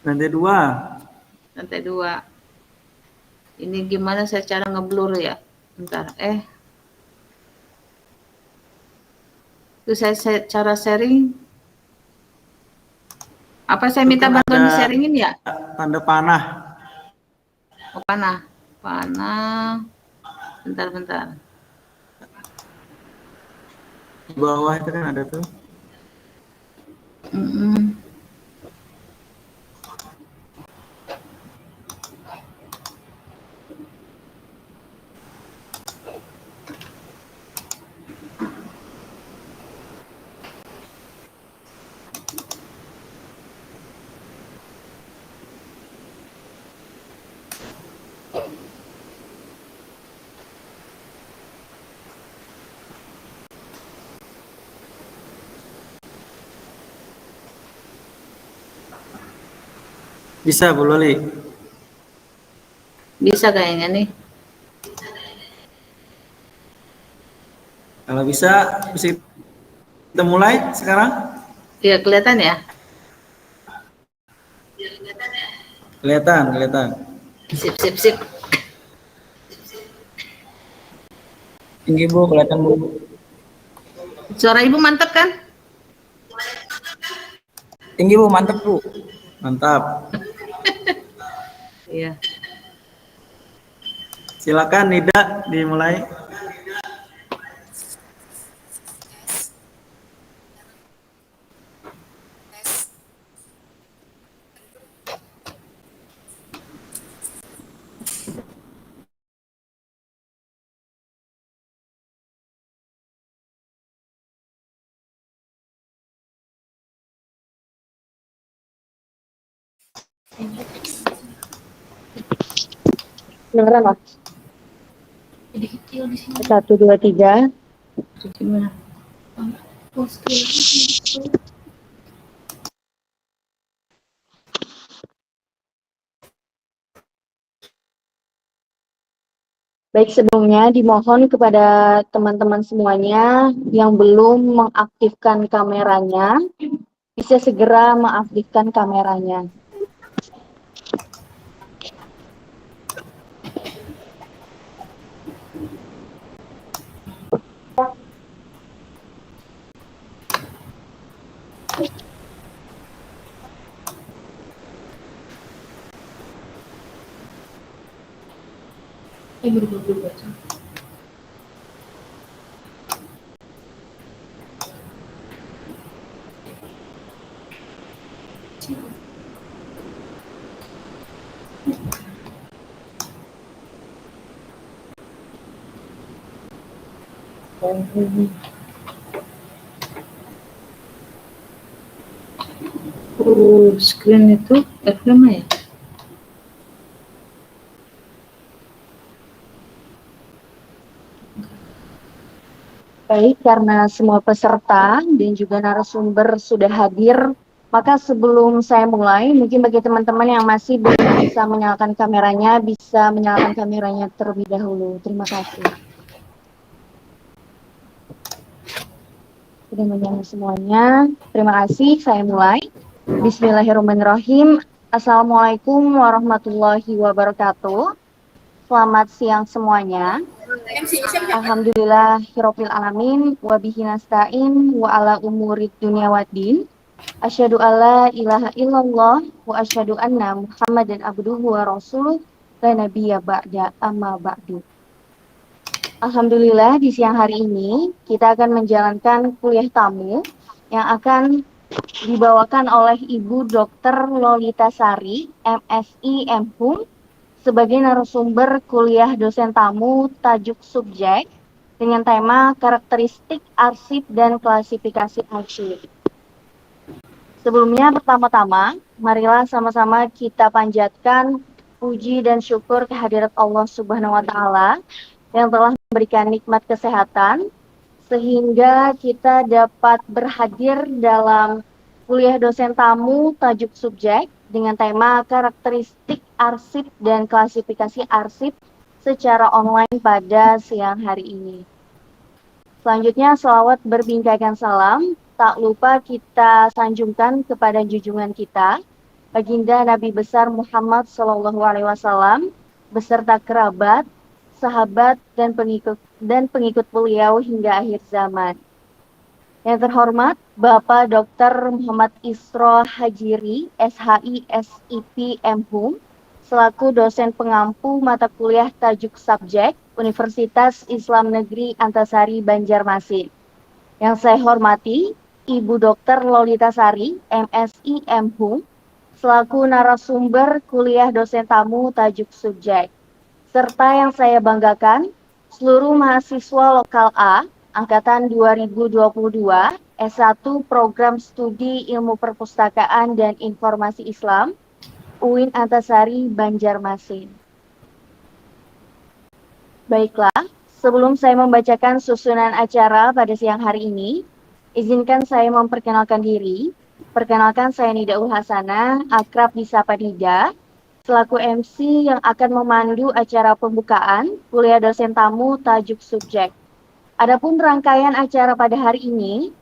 Lantai 2. Lantai 2. Ini gimana saya cara ngeblur ya? Bentar. Itu saya cara sharing. Apa saya Itu minta kan bantuan ada di sharingin ya? tanda panah. Oh, panah. Panah. Bentar. Di bawah itu kan ada tuh. Mm-mm. Bisa Bu Loli? Bisa kayaknya nih. Kalau bisa kita mulai sekarang? Ya, kelihatan ya? Kelihatan. Sip. Tinggi Bu, kelihatan Bu. Suara Ibu mantap kan? Tinggi Bu, mantap Bu. Mantap. Iya. Silakan Nida dimulai. Beneran Mas? Jadi kecil di sini. 1, 2, 3. Gimana? Baik, sebelumnya dimohon kepada teman-teman semuanya yang belum mengaktifkan kameranya, bisa segera mengaktifkan kameranya. Baca. Screen itu FM ya? Baik, karena semua peserta dan juga narasumber sudah hadir, maka sebelum saya mulai, mungkin bagi teman-teman yang masih belum bisa menyalakan kameranya, bisa menyalakan kameranya terlebih dahulu. Terima kasih. Sudah menyala semuanya. Terima kasih, saya mulai. Bismillahirrahmanirrahim. Assalamualaikum warahmatullahi wabarakatuh. Selamat siang semuanya. Alhamdulillahirabbil alamin wa bihi nasta'in wa ala umurid dunya waddin. Asyhadu alla ilaha illallah wa asyhadu anna Muhammadan abduhu wa rasuluh la nabiyya ba'da amma ba'du. Alhamdulillah di siang hari ini kita akan menjalankan kuliah tamu yang akan dibawakan oleh Ibu Dr. Lolita Sari, MSI MHum, sebagai narasumber kuliah dosen tamu tajuk subjek dengan tema karakteristik arsip dan klasifikasi arsip. Sebelumnya, pertama-tama, marilah sama-sama kita panjatkan puji dan syukur kehadirat Allah Subhanahu wa Ta'ala yang telah memberikan nikmat kesehatan, sehingga kita dapat berhadir dalam kuliah dosen tamu tajuk subjek dengan tema karakteristik arsip dan klasifikasi arsip secara online pada siang hari ini. Selanjutnya, selawat berbingkaikan salam, tak lupa kita sanjungkan kepada junjungan kita, Baginda Nabi besar Muhammad SAW beserta kerabat, sahabat dan pengikut beliau hingga akhir zaman. Yang terhormat Bapak Dr. Muhammad Isro Hajiri, SHI SIP MHUM, selaku dosen pengampu mata kuliah tajuk subjek Universitas Islam Negeri Antasari Banjarmasin. Yang saya hormati Ibu Dr. Lolita Sari, MSI MHUM, selaku narasumber kuliah dosen tamu tajuk subjek. Serta yang saya banggakan, seluruh mahasiswa lokal A, Angkatan 2022, S1 Program Studi Ilmu Perpustakaan dan Informasi Islam, UIN Antasari Banjarmasin. Baiklah, sebelum saya membacakan susunan acara pada siang hari ini, izinkan saya memperkenalkan diri. Perkenalkan, saya Nida Ulhasana, akrab disapa Nida, selaku MC yang akan memandu acara pembukaan kuliah dosen tamu tajuk subjek. Adapun rangkaian acara pada hari ini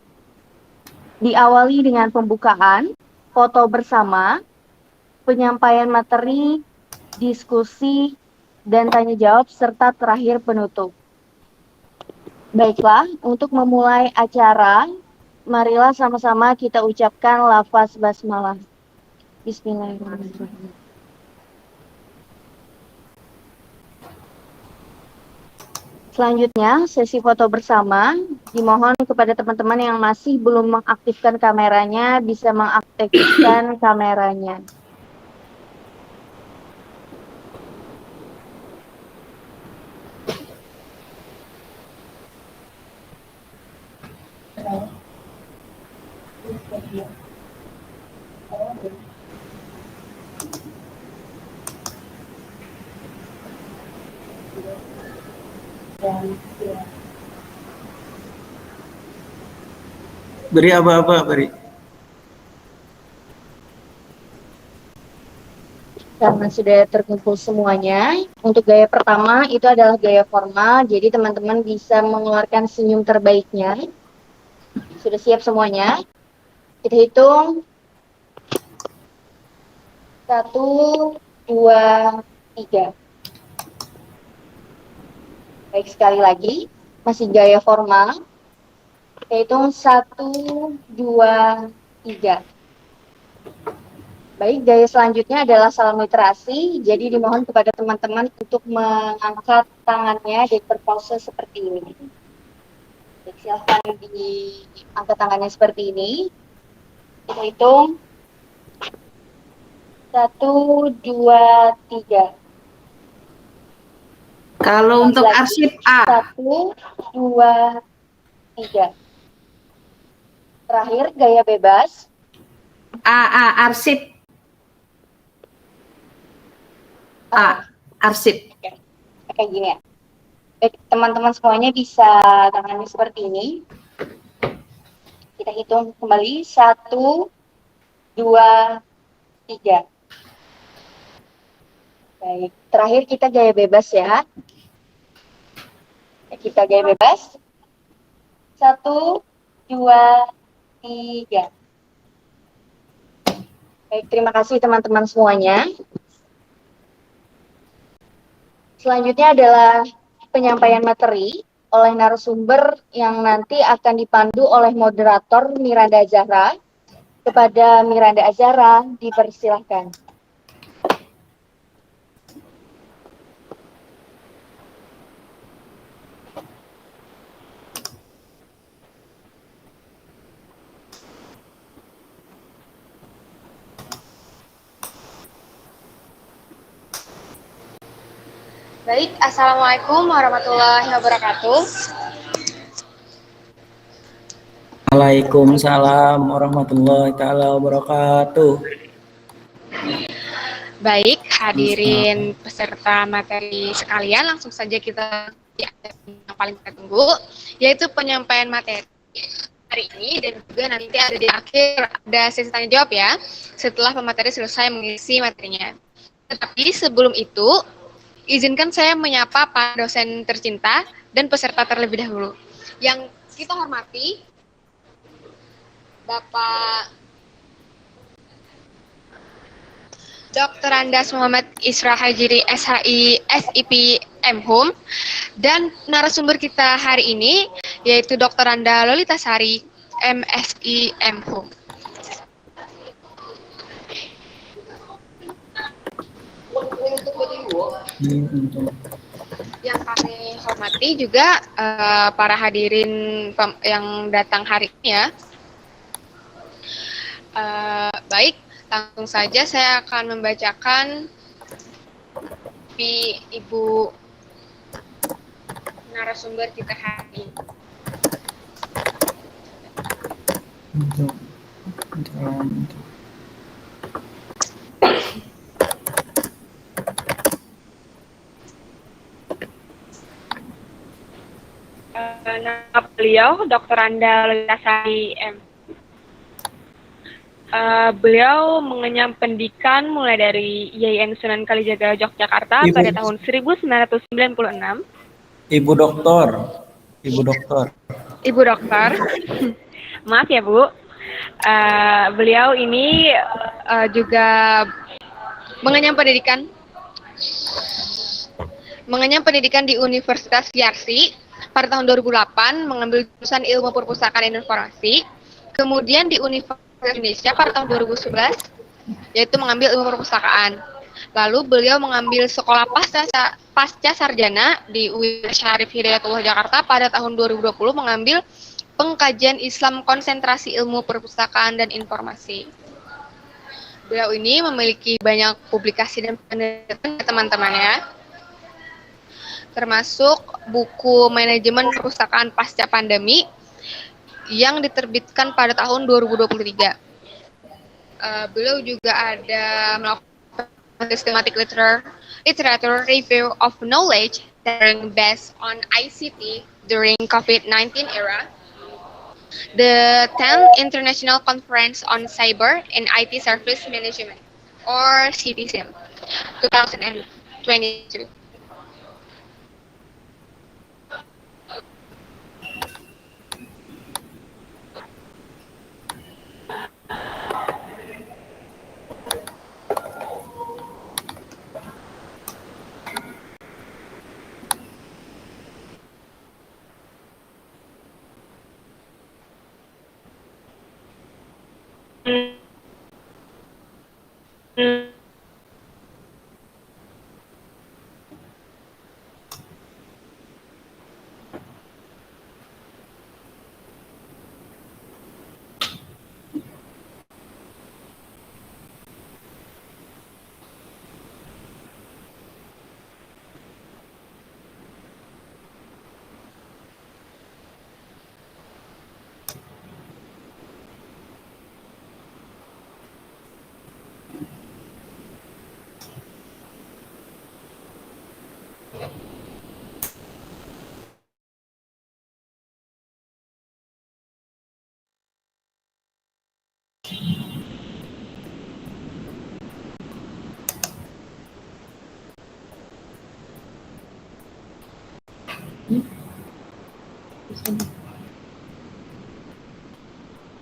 diawali dengan pembukaan, foto bersama, penyampaian materi, diskusi, dan tanya jawab, serta terakhir penutup. Baiklah, untuk memulai acara, marilah sama-sama kita ucapkan lafaz basmalah. Bismillahirrahmanirrahim. Selanjutnya, sesi foto bersama. Dimohon kepada teman-teman yang masih belum mengaktifkan kameranya, bisa mengaktifkan kameranya. Beri apa-apa, beri. Karena sudah terkumpul semuanya, untuk gaya pertama itu adalah gaya formal, jadi teman-teman bisa mengeluarkan senyum terbaiknya. Sudah siap semuanya? Kita hitung. 1, 2, 3. Baik, sekali lagi, masih gaya formal. Kita hitung 1, 2, 3. Baik, gaya selanjutnya adalah salam literasi. Jadi dimohon kepada teman-teman untuk mengangkat tangannya dan berpose seperti ini. Jadi, silahkan diangkat tangannya seperti ini. Kita hitung. 1, 2, 3. Kalau untuk arsip A. 1, 2, 3. Terakhir, gaya bebas. Arsip. Arsip. Kayak gini ya. Baik, teman-teman semuanya bisa tangannya seperti ini. Kita hitung kembali. 1, 2, 3. Baik, terakhir kita gaya bebas ya. Kita gaya bebas. 1, 2, 3. Baik, terima kasih teman-teman semuanya. Selanjutnya adalah penyampaian materi oleh narasumber yang nanti akan dipandu oleh moderator Miranda Azahra. Kepada Miranda Azahra, dipersilahkan. Baik, Assalamualaikum warahmatullahi wabarakatuh. Waalaikumsalam warahmatullahi taala wabarakatuh. Baik, hadirin peserta materi sekalian, langsung saja kita yang paling kita tunggu, yaitu penyampaian materi hari ini, dan juga nanti ada di akhir ada sesi tanya jawab ya, setelah pemateri selesai mengisi materinya. Tetapi sebelum itu, izinkan saya menyapa para dosen tercinta dan peserta terlebih dahulu. Yang kita hormati, Bapak Dr. Andas Muhammad Isra Hajiri SHI SIP MHum, dan narasumber kita hari ini yaitu Dr. Anda Lolitasari MSI MHum. Yang kami hormati juga para hadirin yang datang hari ini ya. Baik, langsung saja saya akan membacakan Ibu narasumber kita hari ini. Nama beliau Dr. Anda Lolitasari M. Beliau mengenyam pendidikan mulai dari IAIN Sunan Kalijaga Yogyakarta pada tahun 1996. Ibu doktor. Maaf ya Bu. Beliau ini juga mengenyam pendidikan di Universitas Yarsi pada tahun 2008, mengambil jurusan Ilmu Perpustakaan dan Informasi. Kemudian di Universitas Indonesia pada tahun 2011, yaitu mengambil Ilmu Perpustakaan. Lalu beliau mengambil sekolah pasca sarjana di UIN Syarif Hidayatullah Jakarta pada tahun 2020, mengambil Pengkajian Islam Konsentrasi Ilmu Perpustakaan dan Informasi. Beliau ini memiliki banyak publikasi dan penelitian teman-temannya, termasuk buku Manajemen Perpustakaan Pasca Pandemi yang diterbitkan pada tahun 2023. Beliau juga ada melakukan systematic literature review of knowledge based on ICT during COVID-19 era, the 10th International Conference on Cyber and IT Service Management, or CTSIM, 2022.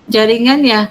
Jaringan ya?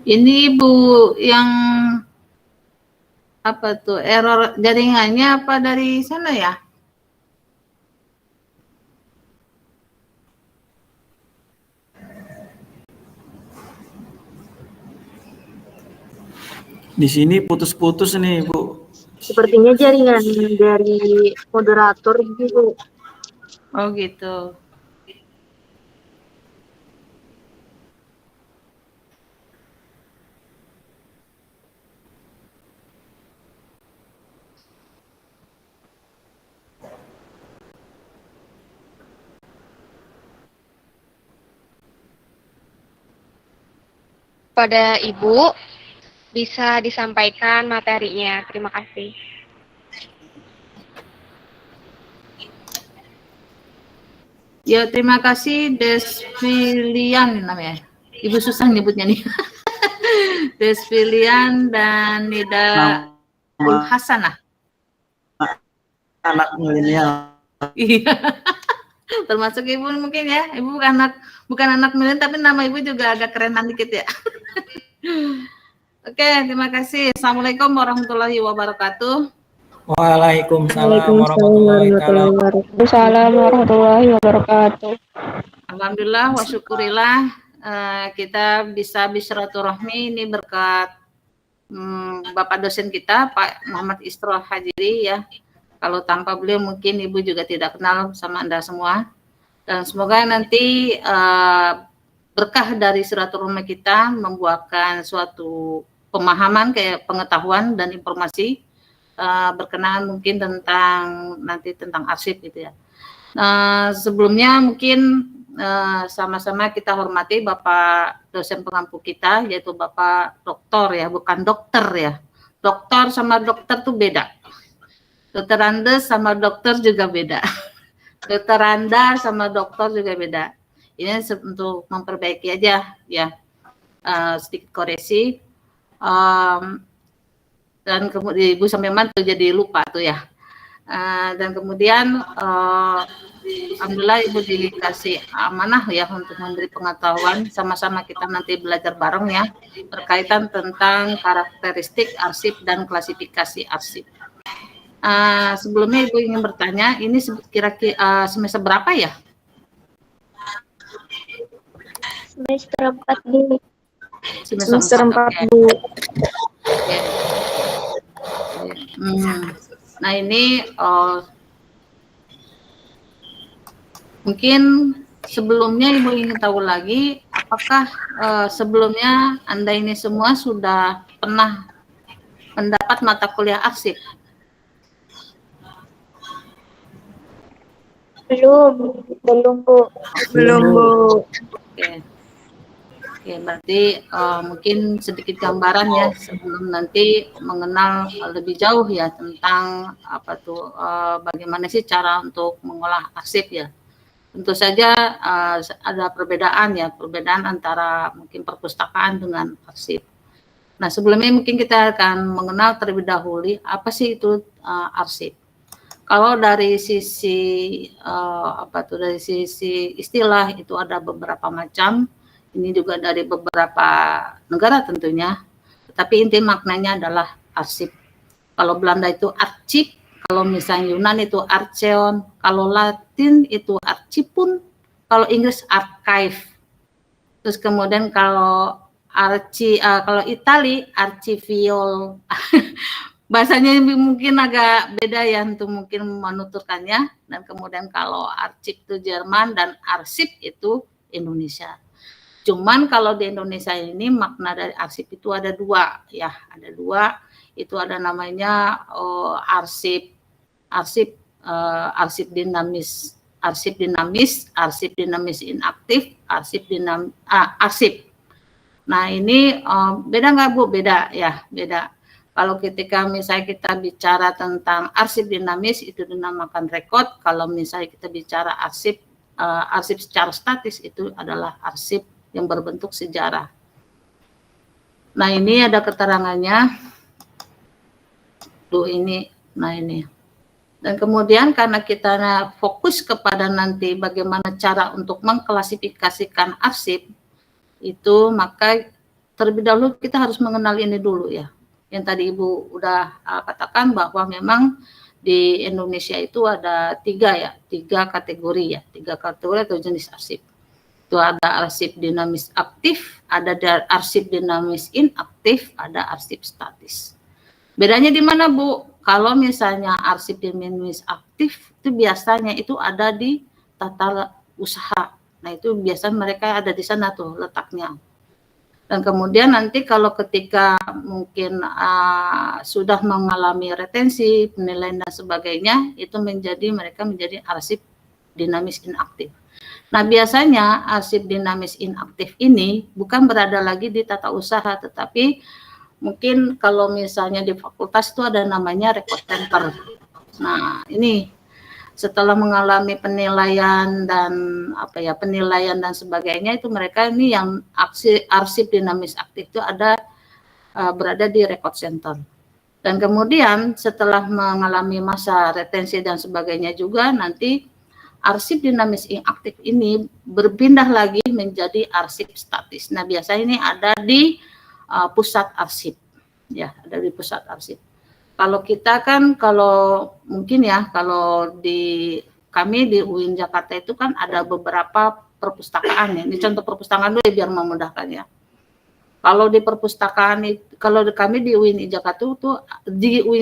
Ini Bu yang apa tuh, error jaringannya apa dari sana ya? Di sini putus-putus nih, Bu. Sepertinya jaringan dari moderator gitu. Oh gitu. kepada Ibu. Bisa disampaikan materinya. Terima kasih. Ya, terima kasih Desfilian namanya. Ibu susah nyebutnya nih. Desfilian dan Nida Ul Nama Hasanah. anak milenial. Iya. Termasuk Ibu mungkin ya. Ibu bukan anak milenial tapi nama Ibu juga agak kerenan dikit ya. Oke, terima kasih. Assalamualaikum warahmatullahi wabarakatuh. Waalaikumsalam warahmatullahi wabarakatuh. Waalaikumsalam warahmatullahi wabarakatuh. Alhamdulillah wa syukurillah kita bisa bersilaturahmi ini berkat Bapak dosen kita Pak Muhammad Isrol Hajiri ya. Kalau tanpa beliau mungkin Ibu juga tidak kenal sama Anda semua. Dan semoga nanti berkah dari silaturahmi kita membuahkan suatu pemahaman kayak pengetahuan dan informasi berkenaan mungkin tentang arsip gitu ya. Sebelumnya mungkin sama-sama kita hormati Bapak dosen pengampu kita yaitu Bapak Doktor ya, bukan dokter ya. Dokter sama dokter tuh beda. Dokter Andes sama dokter juga beda. Dokter Anda sama dokter juga beda. Ini untuk memperbaiki aja ya, sedikit koreksi. Dan kemudian Ibu sampai mantul jadi lupa tuh ya. Dan kemudian alhamdulillah Ibu dikasih amanah ya untuk memberi pengetahuan, sama-sama kita nanti belajar bareng ya berkaitan tentang karakteristik arsip dan klasifikasi arsip. Sebelumnya Ibu ingin bertanya, ini kira-kira semester berapa ya? Semester 4 Bu. Semester 4 Bu. Nah ini mungkin sebelumnya Ibu ingin tahu lagi apakah sebelumnya Anda ini semua sudah pernah mendapat mata kuliah arsip? Belum Bu. Oke, berarti mungkin sedikit gambaran ya sebelum nanti mengenal lebih jauh ya tentang bagaimana sih cara untuk mengolah arsip ya. Tentu saja ada perbedaan antara mungkin perpustakaan dengan arsip. Nah, sebelumnya mungkin kita akan mengenal terlebih dahulu apa sih itu arsip. Kalau dari sisi dari sisi istilah itu ada beberapa macam. Ini juga dari beberapa negara tentunya, tapi inti maknanya adalah arsip. Kalau Belanda itu archip, kalau misalnya Yunani itu archeon, kalau Latin itu archipun, kalau Inggris archive. Terus kemudian kalau Itali archiviol. Bahasanya mungkin agak beda ya untuk mungkin menuturkannya. Dan kemudian kalau arsip itu Jerman dan arsip itu Indonesia. Cuman kalau di Indonesia ini makna dari arsip itu ada dua ya, ada dua. Itu ada namanya arsip dinamis, arsip dinamis inaktif, arsip. Nah ini beda nggak Bu? Beda ya, beda. Kalau ketika misalnya kita bicara tentang arsip dinamis itu dinamakan rekod. Kalau misalnya kita bicara arsip secara statis itu adalah arsip yang berbentuk sejarah. Nah ini ada keterangannya. Ini. Dan kemudian karena kita fokus kepada nanti bagaimana cara untuk mengklasifikasikan arsip itu, maka terlebih dahulu kita harus mengenal ini dulu ya. Yang tadi Ibu udah katakan bahwa memang di Indonesia itu ada tiga kategori atau jenis arsip. Itu ada arsip dinamis aktif, ada arsip dinamis inaktif, ada arsip statis. Bedanya di mana Bu? Kalau misalnya arsip dinamis aktif itu biasanya itu ada di tata usaha. Nah itu biasanya mereka ada di sana tuh letaknya. Dan kemudian nanti kalau ketika mungkin sudah mengalami retensi, penilaian dan sebagainya, itu mereka menjadi arsip dinamis inaktif. Nah, biasanya arsip dinamis inaktif ini bukan berada lagi di tata usaha, tetapi mungkin kalau misalnya di fakultas itu ada namanya record center. Nah, ini setelah mengalami penilaian dan penilaian dan sebagainya, itu mereka ini yang arsip dinamis aktif itu ada berada di record center. Dan kemudian setelah mengalami masa retensi dan sebagainya juga, nanti arsip dinamis inaktif ini berpindah lagi menjadi arsip statis. Nah, biasanya ini ada di pusat arsip, ya, ada di pusat arsip. Kalau kita kan, kalau mungkin ya, kalau kami di UIN Jakarta itu kan ada beberapa perpustakaan ya. Ini contoh perpustakaan dulu ya, biar memudahkan ya. Kalau di perpustakaan itu, kalau kami di UIN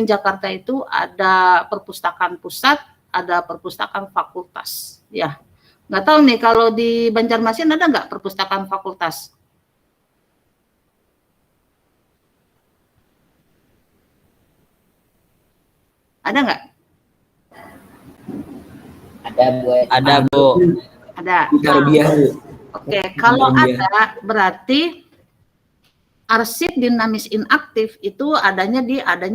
Jakarta itu ada perpustakaan pusat, ada perpustakaan fakultas, ya. Nggak tahu nih kalau di Banjarmasin ada nggak perpustakaan fakultas? Ada nggak? Ada Bu. Ada Bu. Ada. Tarbiyah, Bu. Oke, kalau ada berarti arsip dinamis inaktif itu adanya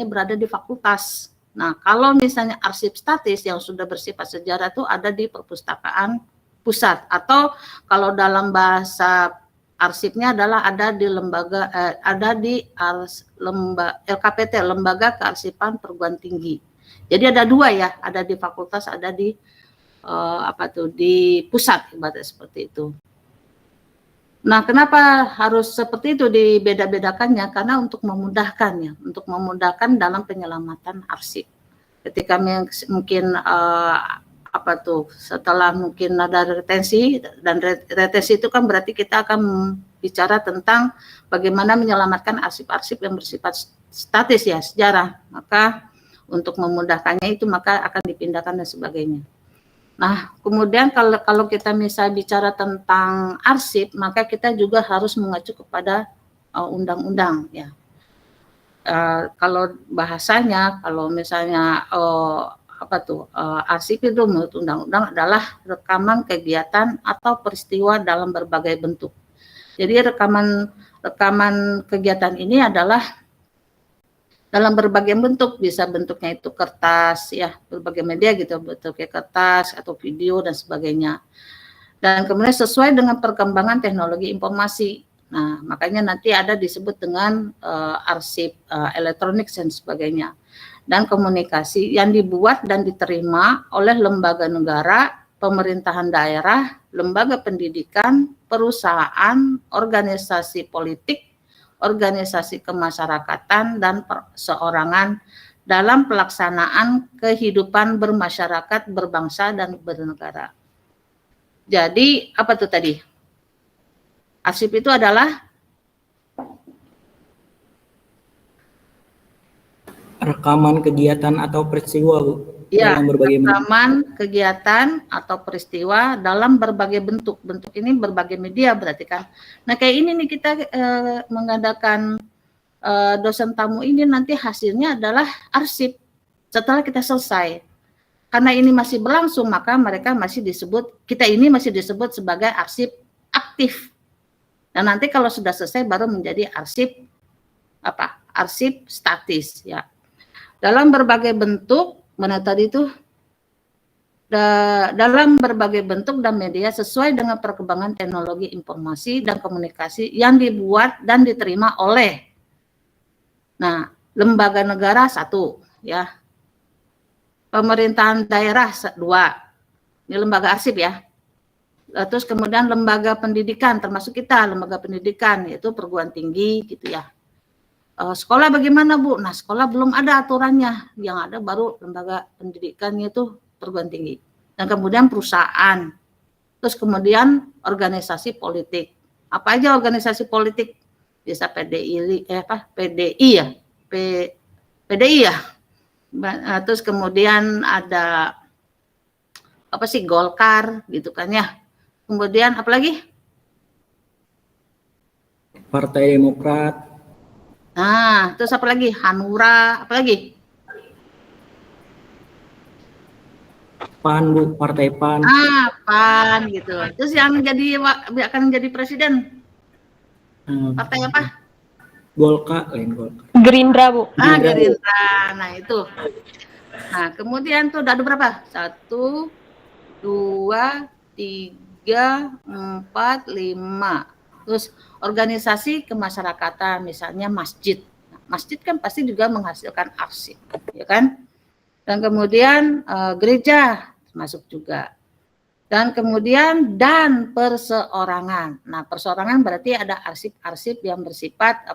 berada di fakultas. Nah, kalau misalnya arsip statis yang sudah bersifat sejarah itu ada di perpustakaan pusat, atau kalau dalam bahasa arsipnya adalah ada di LKPT, Lembaga Kearsipan Perguruan Tinggi. Jadi ada dua ya, ada di fakultas, ada di di pusat, ibaratnya seperti itu. Nah, kenapa harus seperti itu dibeda-bedakannya? Karena untuk memudahkannya, untuk memudahkan dalam penyelamatan arsip. Ketika mungkin setelah mungkin ada retensi, dan retensi itu kan berarti kita akan bicara tentang bagaimana menyelamatkan arsip-arsip yang bersifat statis ya, sejarah. Maka untuk memudahkannya itu maka akan dipindahkan dan sebagainya. Nah, kemudian kalau kita misal bicara tentang arsip, maka kita juga harus mengacu kepada undang-undang ya. Kalau bahasanya, kalau misalnya arsip itu menurut undang-undang adalah rekaman kegiatan atau peristiwa dalam berbagai bentuk. Jadi rekaman kegiatan ini adalah dalam berbagai bentuk, bisa bentuknya itu kertas ya, berbagai media gitu, bentuknya kertas atau video dan sebagainya. Dan kemudian sesuai dengan perkembangan teknologi informasi. Nah, makanya nanti ada disebut dengan arsip elektronik dan sebagainya. Dan komunikasi yang dibuat dan diterima oleh lembaga negara, pemerintahan daerah, lembaga pendidikan, perusahaan, organisasi politik, organisasi kemasyarakatan, dan perseorangan dalam pelaksanaan kehidupan bermasyarakat, berbangsa, dan bernegara. Jadi, apa tuh tadi? Arsip itu adalah Rekaman kegiatan atau peristiwa, Bu. ya, Dalam berbagai rekaman kegiatan atau peristiwa dalam berbagai bentuk. Bentuk ini berbagai media berarti kan. Nah, kayak ini nih kita mengadakan dosen tamu ini nanti hasilnya adalah arsip setelah kita selesai. Karena ini masih berlangsung, maka mereka kita ini masih disebut sebagai arsip aktif. Dan nanti kalau sudah selesai baru menjadi arsip arsip statis ya. Dalam berbagai bentuk, mana tadi itu? Dalam berbagai bentuk dan media sesuai dengan perkembangan teknologi informasi dan komunikasi yang dibuat dan diterima oleh lembaga negara 1 ya. Pemerintahan daerah 2. Ini lembaga arsip ya. Terus kemudian lembaga pendidikan, termasuk kita lembaga pendidikan, yaitu perguruan tinggi gitu ya. Sekolah bagaimana Bu? Nah, sekolah belum ada aturannya, yang ada baru lembaga pendidikannya itu perguruan tinggi. Dan kemudian perusahaan, terus kemudian organisasi politik. Apa aja organisasi politik? Bisa PDI ya, PDI ya. Terus kemudian ada Golkar gitu kan ya. Kemudian apa lagi? Partai Demokrat. Nah, terus apa lagi? Hanura, apa lagi? PAN Bu, Partai PAN. PAN gitu. Terus yang akan jadi presiden partai apa? Golkar, lain Golkar. Gerindra, Bu. Gerindra. Nah itu. Nah kemudian tuh ada berapa? 1, 2, 3, 4, 5. Terus organisasi kemasyarakatan, misalnya masjid. Masjid kan pasti juga menghasilkan arsip, ya kan? Dan kemudian gereja masuk juga. Dan kemudian perseorangan. Nah, perseorangan berarti ada arsip-arsip yang bersifat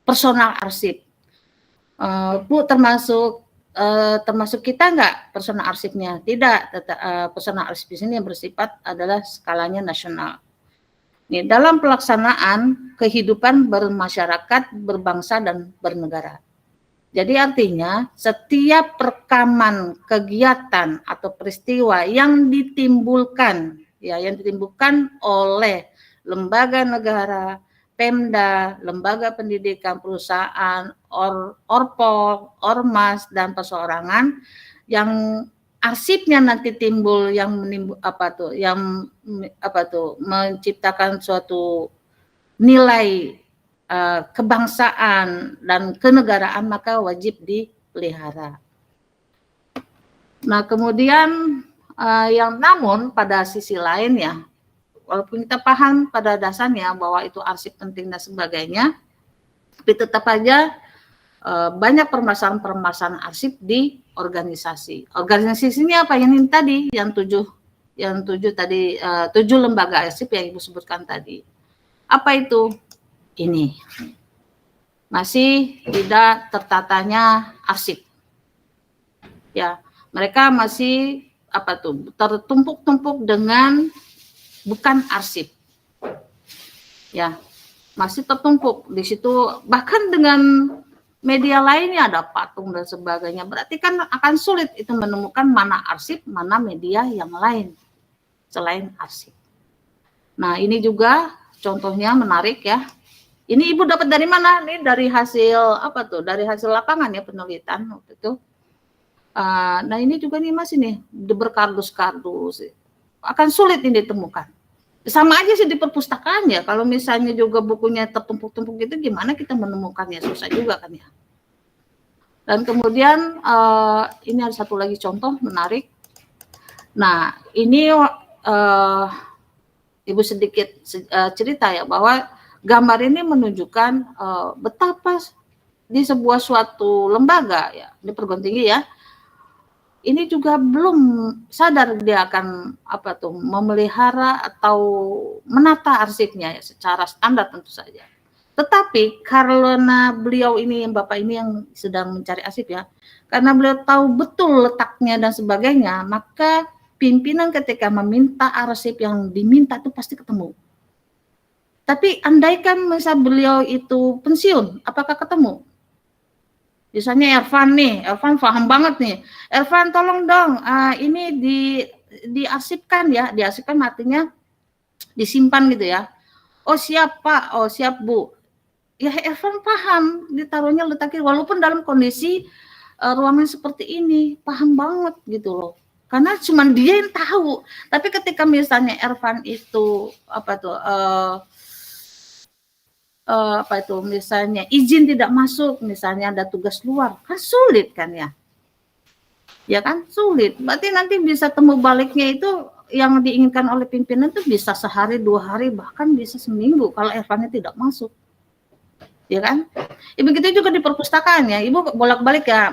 personal arsip. Bu termasuk kita enggak personal arsipnya? Tidak, personal arsip di sini yang bersifat adalah skalanya nasional. Nih, dalam pelaksanaan kehidupan bermasyarakat, berbangsa dan bernegara. Jadi artinya setiap rekaman kegiatan atau peristiwa yang ditimbulkan oleh lembaga negara, Pemda, lembaga pendidikan, perusahaan, Orpol, Ormas dan perseorangan yang arsipnya nanti timbul yang menciptakan suatu nilai kebangsaan dan kenegaraan, maka wajib dipelihara. Nah, kemudian namun pada sisi lain ya, walaupun kita paham pada dasarnya bahwa itu arsip penting dan sebagainya, tapi tetap aja banyak permasalahan-permasalahan arsip di organisasi. Organisasi ini apa? Yang tadi, yang tujuh tadi, 7 lembaga arsip yang Ibu sebutkan tadi. Apa itu? Ini masih tidak tertatanya arsip. Ya, mereka masih tertumpuk-tumpuk dengan bukan arsip. Ya, masih tertumpuk di situ, bahkan dengan media lainnya ada patung dan sebagainya. Berarti kan akan sulit itu menemukan mana arsip, mana media yang lain selain arsip. Nah, ini juga contohnya menarik ya. Ini Ibu dapat dari mana? Ini dari hasil Dari hasil lapangan ya, penelitian waktu itu. Nah ini juga nih Mas, ini berkardus-kardus. Akan sulit ini ditemukan. Sama aja sih di perpustakaan ya. Kalau misalnya juga bukunya tertumpuk-tumpuk gitu, gimana kita menemukannya? Susah juga kan ya. Dan kemudian ini ada satu lagi contoh menarik. Nah ini Ibu sedikit cerita ya, bahwa gambar ini menunjukkan betapa di sebuah suatu lembaga ya, di perguruan tinggi ya, ini juga belum sadar dia akan memelihara atau menata arsipnya ya, secara standar tentu saja. Tetapi karena beliau ini, Bapak ini yang sedang mencari arsip ya, karena beliau tahu betul letaknya dan sebagainya, maka pimpinan ketika meminta arsip yang diminta itu pasti ketemu. Tapi andaikan misal beliau itu pensiun, apakah ketemu? Misalnya Ervan paham banget nih. Ervan tolong dong, ini diarsipkan ya. Diarsipkan artinya disimpan gitu ya. Oh siap Pak, oh siap Bu. Ya Ervan paham, ditaruhnya letaknya walaupun dalam kondisi ruangan seperti ini, paham banget gitu loh. Karena cuma dia yang tahu. Tapi ketika misalnya Ervan itu misalnya izin tidak masuk, misalnya ada tugas luar, kan sulit kan ya. Ya kan sulit. Berarti nanti bisa temu baliknya itu yang diinginkan oleh pimpinan itu bisa sehari, 2 hari, bahkan bisa seminggu kalau Ervannya tidak masuk. Ya kan? Begitu juga di perpustakaan ya. Ibu bolak-balik ya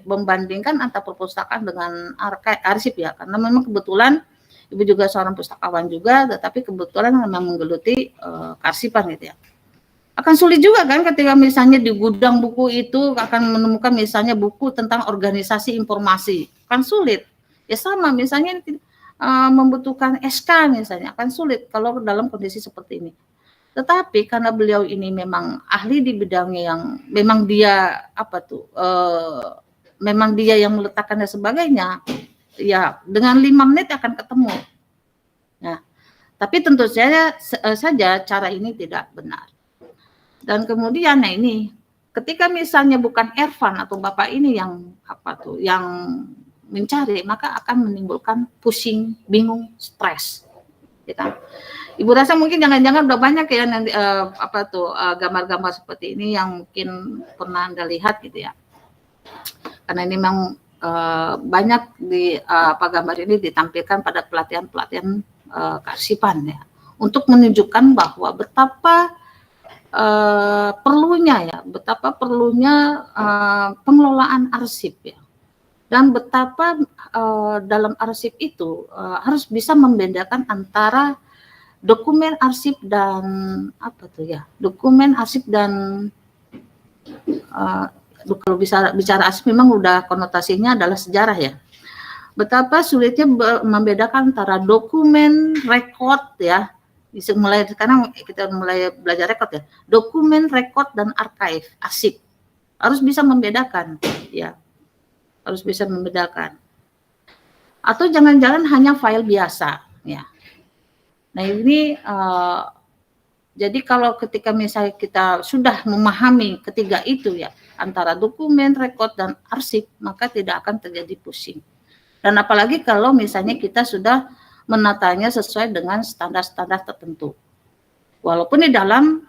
membandingkan antara perpustakaan dengan arsip ya. Karena memang kebetulan Ibu juga seorang pustakawan juga, tetapi kebetulan memang menggeluti kearsipan gitu ya. Akan sulit juga kan ketika misalnya di gudang buku itu akan menemukan misalnya buku tentang organisasi informasi. Kan sulit. Ya sama misalnya membutuhkan SK misalnya, akan sulit kalau dalam kondisi seperti ini. Tetapi karena beliau ini memang ahli di bidangnya yang memang dia memang dia yang meletakkan dan sebagainya, ya dengan 5 menit akan ketemu. Nah, tapi tentu saja cara ini tidak benar. Dan kemudian nah ini ketika misalnya bukan Ervan atau Bapak ini yang mencari, maka akan menimbulkan pusing, bingung, stres. Gitu. Ibu rasa mungkin jangan-jangan udah banyak ya nanti gambar-gambar seperti ini yang mungkin pernah Anda lihat gitu ya. Karena ini memang banyak di gambar ini ditampilkan pada pelatihan-pelatihan kearsipan ya, untuk menunjukkan bahwa betapa betapa perlunya pengelolaan arsip ya, dan betapa dalam arsip itu harus bisa membedakan antara dokumen arsip dan dokumen arsip dan kalau bicara arsip memang udah konotasinya adalah sejarah ya. Betapa sulitnya membedakan antara dokumen rekod ya. Mulai sekarang kita mulai belajar rekod ya. Dokumen, rekod dan archive, arsip. Harus bisa membedakan ya. Harus bisa membedakan. Atau jangan-jangan hanya file biasa ya. Nah, ini jadi kalau ketika misalnya kita sudah memahami ketiga itu ya, antara dokumen, rekod, dan arsip, maka tidak akan terjadi pusing. Dan apalagi kalau misalnya kita sudah menatanya sesuai dengan standar-standar tertentu. Walaupun di dalam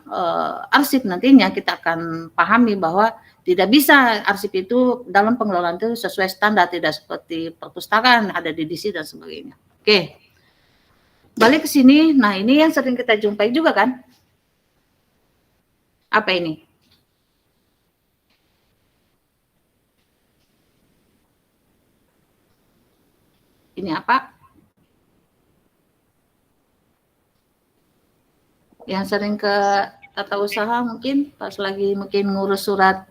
arsip nantinya kita akan pahami bahwa tidak bisa arsip itu dalam pengelolaan itu sesuai standar, tidak seperti perpustakaan ada di DC dan sebagainya. Oke. Balik ke sini. Nah, ini yang sering kita jumpai juga kan? Apa ini? Ini apa? Yang sering ke tata usaha mungkin pas lagi mungkin ngurus surat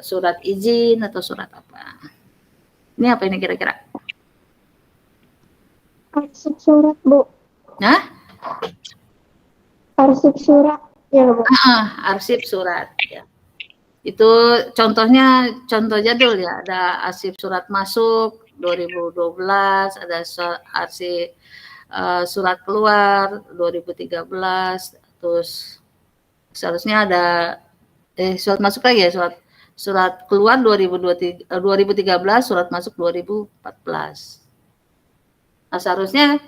surat izin atau surat apa? Ini apa ini kira-kira? Arsip surat, Bu. Nah? Arsip surat, ya Bu. Arsip surat. Ya. Itu contohnya contoh jadul ya. Ada arsip surat masuk 2012, ada arsip surat keluar 2013, terus seharusnya ada surat masuk lagi ya, surat keluar 2013, surat masuk 2014. Nah, seharusnya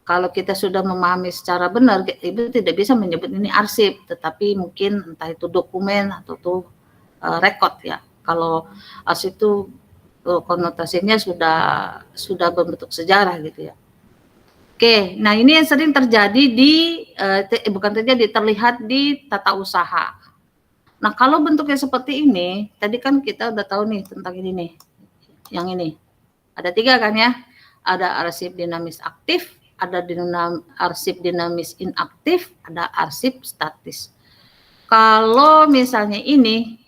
kalau kita sudah memahami secara benar, Ibu tidak bisa menyebut ini arsip, tetapi mungkin entah itu dokumen atau itu rekod ya. Kalau arsip itu konotasinya sudah berbentuk sejarah gitu ya. Oke, nah ini yang sering terjadi terlihat di tata usaha. Nah, kalau bentuknya seperti ini, tadi kan kita udah tahu nih tentang ini nih, yang ini. Ada 3 kan ya, ada arsip dinamis aktif, ada arsip dinamis inaktif, ada arsip statis. Kalau misalnya ini,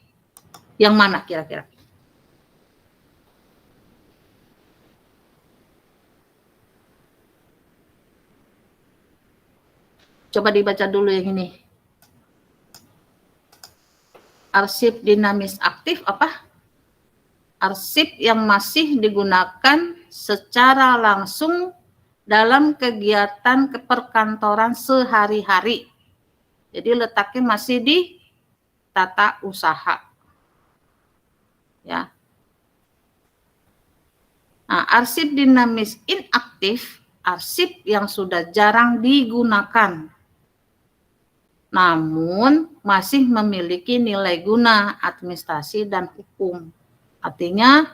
yang mana kira-kira? Coba dibaca dulu yang ini. Arsip dinamis aktif apa? Arsip yang masih digunakan secara langsung dalam kegiatan perkantoran sehari-hari. Jadi letaknya masih di tata usaha. Ya. Nah, arsip dinamis inaktif, arsip yang sudah jarang digunakan, namun masih memiliki nilai guna administrasi dan hukum. Artinya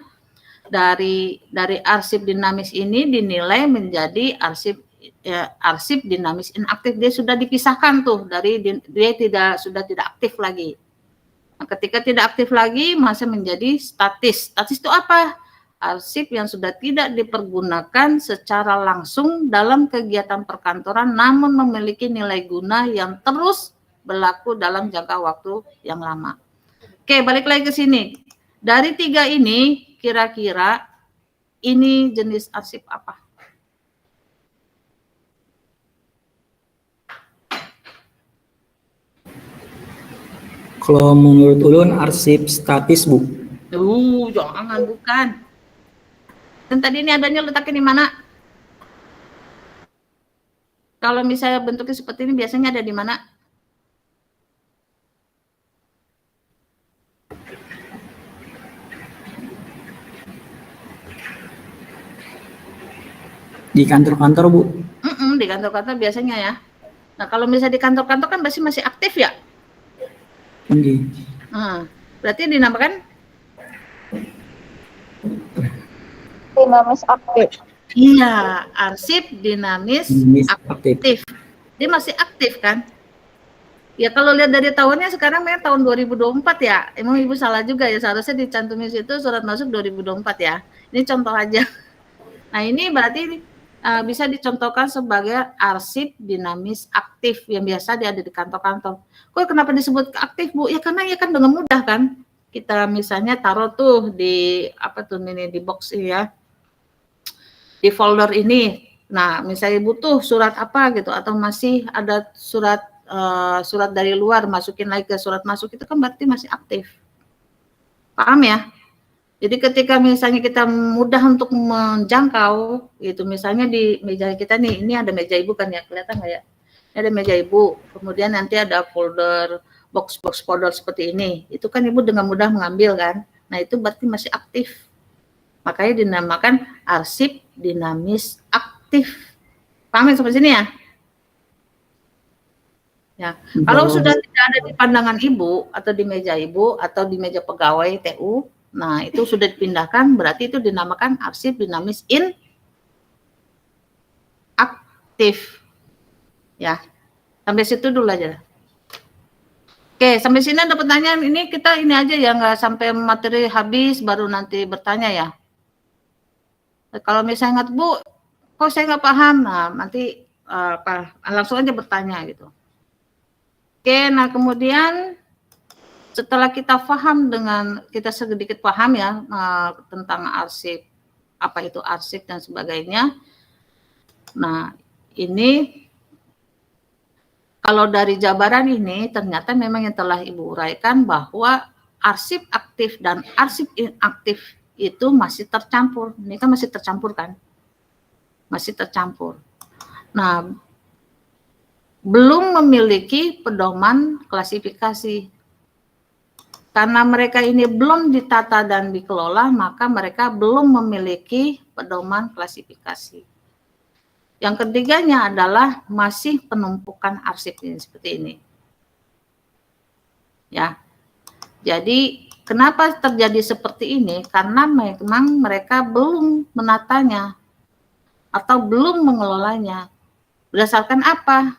dari arsip dinamis ini dinilai menjadi arsip dinamis inaktif. Dia sudah dipisahkan tuh dari dia sudah tidak aktif lagi. Nah, ketika tidak aktif lagi masih menjadi statis. Statis itu apa? Arsip yang sudah tidak dipergunakan secara langsung dalam kegiatan perkantoran namun memiliki nilai guna yang terus berlaku dalam jangka waktu yang lama. Oke, balik lagi ke sini. Dari 3 ini, kira-kira ini jenis arsip apa? Kalau menurut ulun arsip statis, Bu. Jangan, bukan. Dan tadi ini adanya letaknya di mana? Kalau misalnya bentuknya seperti ini biasanya ada di mana? Di kantor-kantor, Bu. Di kantor-kantor biasanya ya. Nah, kalau misalnya di kantor-kantor kan masih aktif ya. Oke. Berarti dinamakan Dinamis aktif. iya, arsip dinamis aktif. Dia masih aktif kan? Ya kalau lihat dari tahunnya sekarang memang tahun 2024 ya. Emang Ibu salah juga ya, seharusnya dicantumin situ surat masuk 2024 ya. Ini contoh aja. Nah, ini berarti bisa dicontohkan sebagai arsip dinamis aktif yang biasa ada di kantor-kantor. Kok kenapa disebut aktif, Bu? Ya karena ya kan dengan mudah kan. Kita misalnya taruh tuh di di box ini ya. Di folder ini. Nah, misalnya butuh surat apa gitu atau masih ada surat dari luar masukin lagi ke surat masuk, itu kan berarti masih aktif. Paham ya? Jadi ketika misalnya kita mudah untuk menjangkau gitu, misalnya di meja kita nih, ini ada meja Ibu kan ya, kelihatan nggak ya? Ini ada meja Ibu, kemudian nanti ada folder, box folder seperti ini, itu kan Ibu dengan mudah mengambil kan, nah itu berarti masih aktif. Makanya dinamakan arsip dinamis aktif. Paham sampai sini ya? Ya, kalau sudah tidak ada di pandangan Ibu atau di meja Ibu atau di meja pegawai TU, nah itu sudah dipindahkan, berarti itu dinamakan arsip dinamis aktif. Ya, sampai situ dulu aja. Oke, sampai sini ada pertanyaan. Ini kita ini aja ya, nggak sampai materi habis baru nanti bertanya ya. Kalau misalnya nggak, Bu, kok saya nggak paham, nah nanti langsung aja bertanya gitu. Oke, nah kemudian setelah kita paham kita sedikit paham ya tentang arsip, apa itu arsip dan sebagainya. Nah, ini kalau dari jabaran ini ternyata memang yang telah Ibu uraikan bahwa arsip aktif dan arsip inaktif itu masih tercampur. Ini kan masih tercampur kan? Masih tercampur. Nah, belum memiliki pedoman klasifikasi. Karena mereka ini belum ditata dan dikelola, maka mereka belum memiliki pedoman klasifikasi. Yang ketiganya adalah masih penumpukan arsip ini seperti ini. Ya. Jadi, kenapa terjadi seperti ini? Karena memang mereka belum menatanya atau belum mengelolanya. Berdasarkan apa?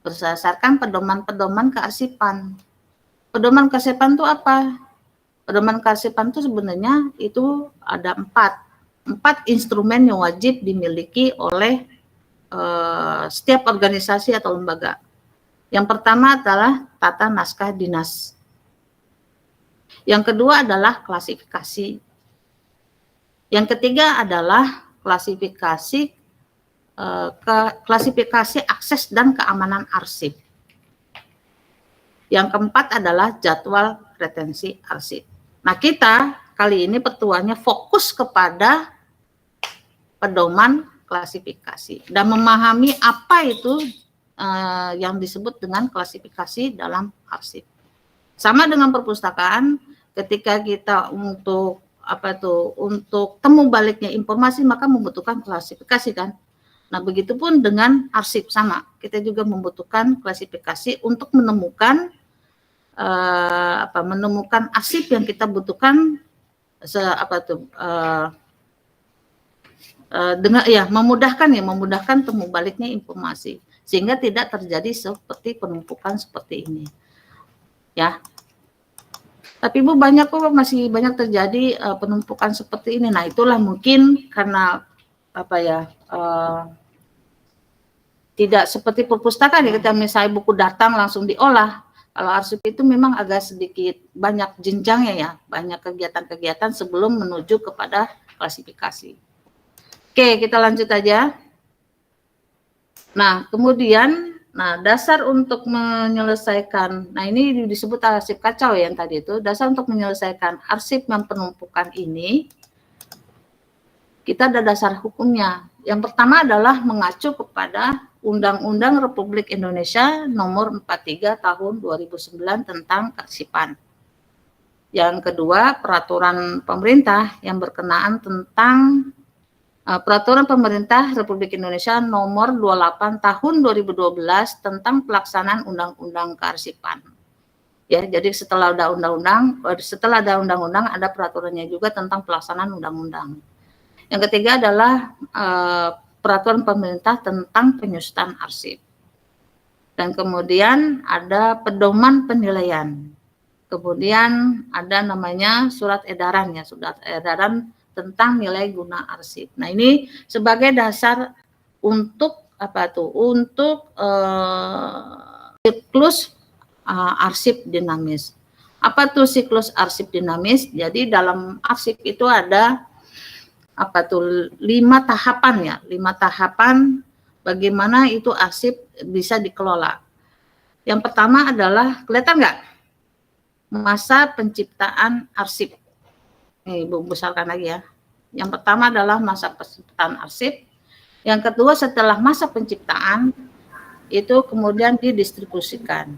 Berdasarkan pedoman-pedoman kearsipan. Pedoman kearsipan itu apa? Pedoman kearsipan itu sebenarnya itu ada empat instrumen yang wajib dimiliki oleh setiap organisasi atau lembaga. Yang pertama adalah tata naskah dinas. Yang kedua adalah klasifikasi. Yang ketiga adalah klasifikasi akses dan keamanan arsip. Yang keempat adalah jadwal retensi arsip. Nah, kita kali ini pertemuannya fokus kepada pedoman klasifikasi dan memahami apa itu yang disebut dengan klasifikasi dalam arsip. Sama dengan perpustakaan, ketika kita untuk temu baliknya informasi maka membutuhkan klasifikasi kan. Nah, begitupun dengan arsip sama. Kita juga membutuhkan klasifikasi untuk menemukan menemukan arsip yang kita butuhkan memudahkan temu baliknya informasi sehingga tidak terjadi seperti penumpukan seperti ini. Ya. Tapi Bu, banyak kok masih banyak terjadi penumpukan seperti ini. Nah, itulah mungkin karena tidak seperti perpustakaan ya, kita misalnya buku datang langsung diolah. Kalau arsip itu memang agak sedikit banyak jenjangnya ya, banyak kegiatan-kegiatan sebelum menuju kepada klasifikasi. Oke, kita lanjut aja. Nah, kemudian, dasar untuk menyelesaikan, nah ini disebut arsip kacau ya yang tadi itu, dasar untuk menyelesaikan arsip yang penumpukan ini, kita ada dasar hukumnya. Yang pertama adalah mengacu kepada Undang-Undang Republik Indonesia Nomor 43 Tahun 2009 tentang kearsipan. Yang kedua, peraturan pemerintah yang berkenaan tentang Peraturan Pemerintah Republik Indonesia Nomor 28 Tahun 2012 tentang pelaksanaan Undang-Undang Kearsipan. Ya, jadi setelah ada undang-undang ada peraturannya juga tentang pelaksanaan undang-undang. Yang ketiga adalah peraturan pemerintah tentang penyusutan arsip. Dan kemudian ada pedoman penilaian. Kemudian ada namanya surat edaran ya, surat edaran tentang nilai guna arsip. Nah, ini sebagai dasar untuk apa tuh? Untuk siklus arsip dinamis. Apa tuh siklus arsip dinamis? Jadi dalam arsip itu ada apa tuh 5 tahapan ya, 5 tahapan bagaimana itu arsip bisa dikelola. Yang pertama adalah, kelihatan nggak? Masa penciptaan arsip. Ibu besarkan lagi ya. Yang pertama adalah masa penciptaan arsip. Yang kedua setelah masa penciptaan itu kemudian didistribusikan.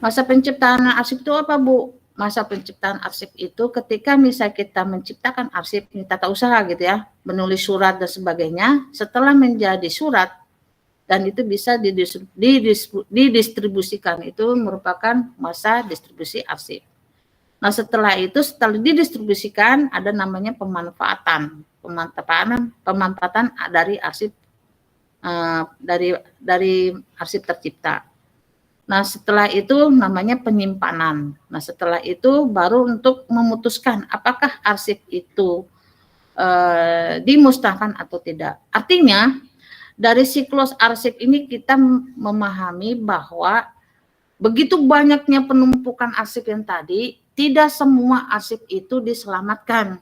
Masa penciptaan arsip itu apa, Bu? Masa penciptaan arsip itu ketika misalnya kita menciptakan arsip, ini tata usaha gitu ya, menulis surat dan sebagainya, setelah menjadi surat dan itu bisa didistribusikan, itu merupakan masa distribusi arsip. Nah, setelah itu, setelah didistribusikan, ada namanya pemanfaatan dari arsip dari arsip tercipta. Nah, setelah itu namanya penyimpanan. Nah, setelah itu baru untuk memutuskan apakah arsip itu dimusnahkan atau tidak. Artinya, dari siklus arsip ini kita memahami bahwa begitu banyaknya penumpukan arsip yang tadi, tidak semua arsip itu diselamatkan.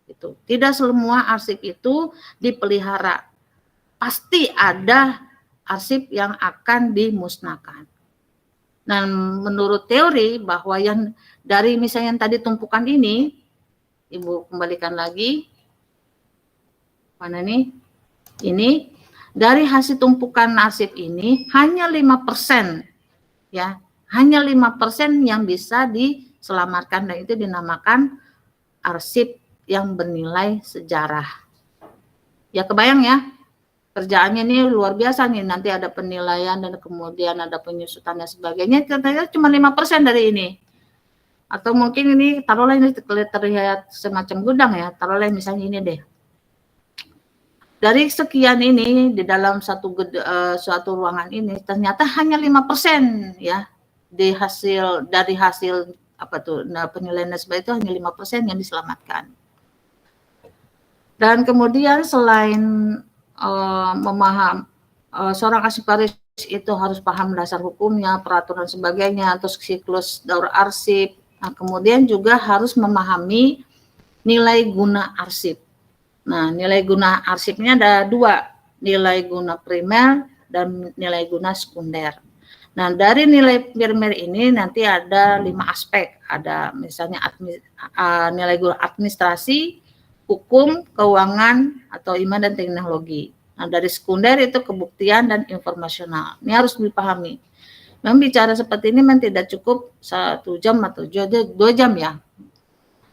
Gitu. Tidak semua arsip itu dipelihara. Pasti ada arsip yang akan dimusnahkan. Dan menurut teori bahwa yang dari misalnya yang tadi tumpukan ini, Ibu kembalikan lagi. Mana nih? Ini dari hasil tumpukan arsip ini hanya 5%. Ya, hanya 5% yang bisa diselamatkan dan itu dinamakan arsip yang bernilai sejarah. Ya, kebayang ya, kerjaannya ini luar biasa nih, nanti ada penilaian dan kemudian ada penyusutan dan sebagainya, ternyata cuma 5% dari ini. Atau mungkin ini, taruhlah ini terlihat semacam gudang ya, taruhlah misalnya ini deh. Dari sekian ini di dalam suatu ruangan ini ternyata hanya 5% ya dari hasil apa tuh penilaian sebagainya itu hanya 5% yang diselamatkan. Dan kemudian selain seorang arsiparis itu harus paham dasar hukumnya, peraturan sebagainya, terus siklus daur arsip. Nah, kemudian juga harus memahami nilai guna arsip. Nah, nilai guna arsipnya ada 2, nilai guna primer dan nilai guna sekunder. Nah, dari nilai primer ini nanti ada 5 aspek, ada misalnya nilai guna administrasi, hukum, keuangan, atau iman dan teknologi. Nah, dari sekunder itu kebuktian dan informasional. Ini harus dipahami. Memang bicara seperti ini memang tidak cukup 1 jam atau 2 jam ya.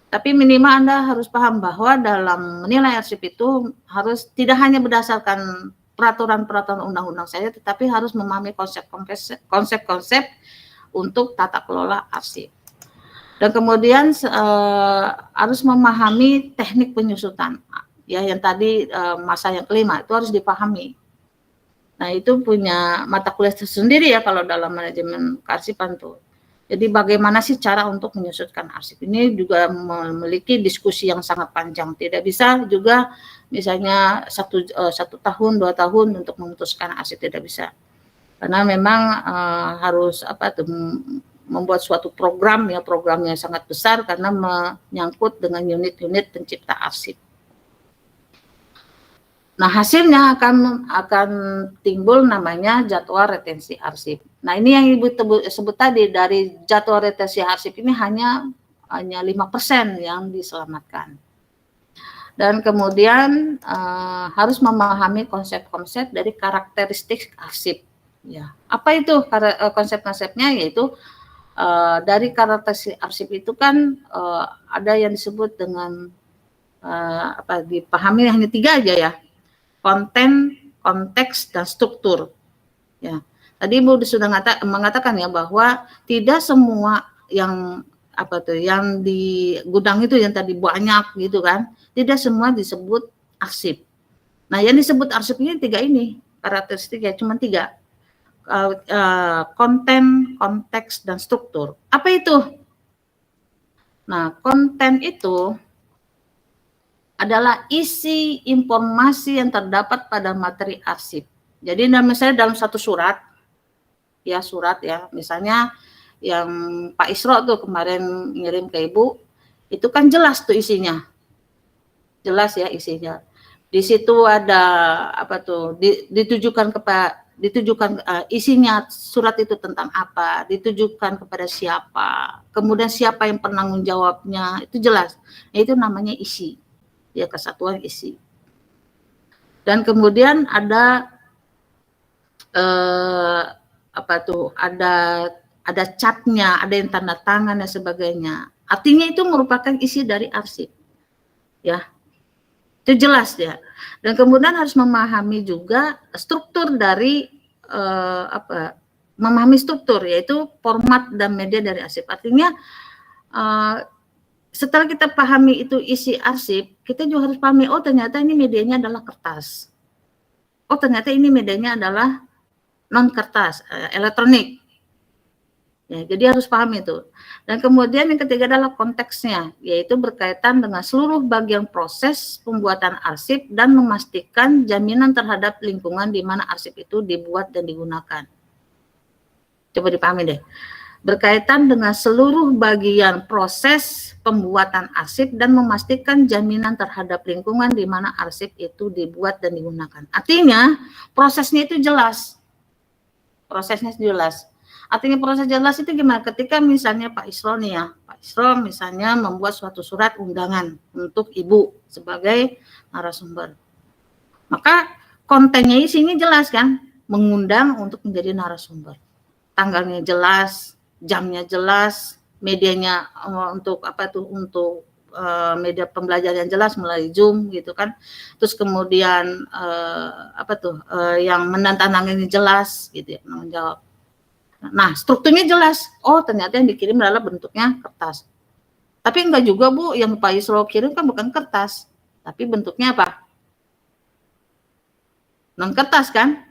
Tapi minimal Anda harus paham bahwa dalam menilai arsip itu harus tidak hanya berdasarkan peraturan-peraturan undang-undang saja, tetapi harus memahami konsep-konsep untuk tata kelola arsip. Dan kemudian harus memahami teknik penyusutan. Ya, yang tadi masa yang kelima itu harus dipahami. Nah, itu punya mata kuliah tersendiri ya kalau dalam manajemen kearsipan tuh. Jadi bagaimana sih cara untuk menyusutkan arsip? Ini juga memiliki diskusi yang sangat panjang. Tidak bisa juga misalnya 1 tahun, 2 tahun untuk memutuskan arsip, tidak bisa. Karena memang harus membuat suatu program ya, programnya sangat besar karena menyangkut dengan unit-unit pencipta arsip. Nah, hasilnya akan timbul namanya jadwal retensi arsip. Nah, ini yang Ibu sebut tadi, dari jadwal retensi arsip ini hanya 5% yang diselamatkan. Dan kemudian harus memahami konsep-konsep dari karakteristik arsip. Ya, apa itu konsep-konsepnya? Yaitu dari karakteristik arsip itu kan ada yang disebut dengan dipahami hanya 3 aja ya. Konten, konteks, dan struktur. Ya. Tadi Ibu sudah mengatakan ya bahwa tidak semua yang yang di gudang itu yang tadi banyak gitu kan, tidak semua disebut arsip. Nah, yang disebut arsip ini 3 ini karakteristiknya, cuma 3. Konten, konteks, dan struktur. Apa itu? Nah, konten itu adalah isi informasi yang terdapat pada materi arsip. Jadi misalnya dalam satu surat, misalnya yang Pak Isro tuh kemarin ngirim ke Ibu, itu kan jelas tuh isinya. Jelas ya isinya. Di situ ada ditujukan isinya surat itu tentang apa, ditujukan kepada siapa, kemudian siapa yang penanggung jawabnya, itu jelas. Nah, itu namanya isi. Ya, kesatuan isi. Dan kemudian ada ada catnya, ada yang tanda tangan dan sebagainya. Artinya itu merupakan isi dari arsip. Ya. Itu jelas ya. Dan kemudian harus memahami juga struktur dari memahami struktur, yaitu format dan media dari arsip. Artinya setelah kita pahami itu isi arsip, kita juga harus pahami, oh ternyata ini medianya adalah kertas. Oh ternyata ini medianya adalah non kertas, elektronik. Ya, jadi harus paham itu. Dan kemudian yang ketiga adalah konteksnya, yaitu berkaitan dengan seluruh bagian proses pembuatan arsip dan memastikan jaminan terhadap lingkungan di mana arsip itu dibuat dan digunakan. Coba dipahami deh. Berkaitan dengan seluruh bagian proses pembuatan arsip dan memastikan jaminan terhadap lingkungan di mana arsip itu dibuat dan digunakan. Artinya prosesnya itu jelas. Prosesnya jelas. Artinya proses jelas itu gimana? Ketika misalnya Pak Isro nih ya, Pak Isro misalnya membuat suatu surat undangan untuk Ibu sebagai narasumber. Maka kontennya isinya jelas kan? Mengundang untuk menjadi narasumber. Tanggalnya jelas, jamnya jelas, medianya untuk media pembelajaran yang jelas melalui Zoom gitu kan. Terus kemudian yang menandatangani jelas gitu ya, menanggung jawab. Nah, strukturnya jelas. Oh, ternyata yang dikirim adalah bentuknya kertas. Tapi enggak juga, Bu, yang Pak Isro kirim kan bukan kertas, tapi bentuknya apa? Non kertas kan?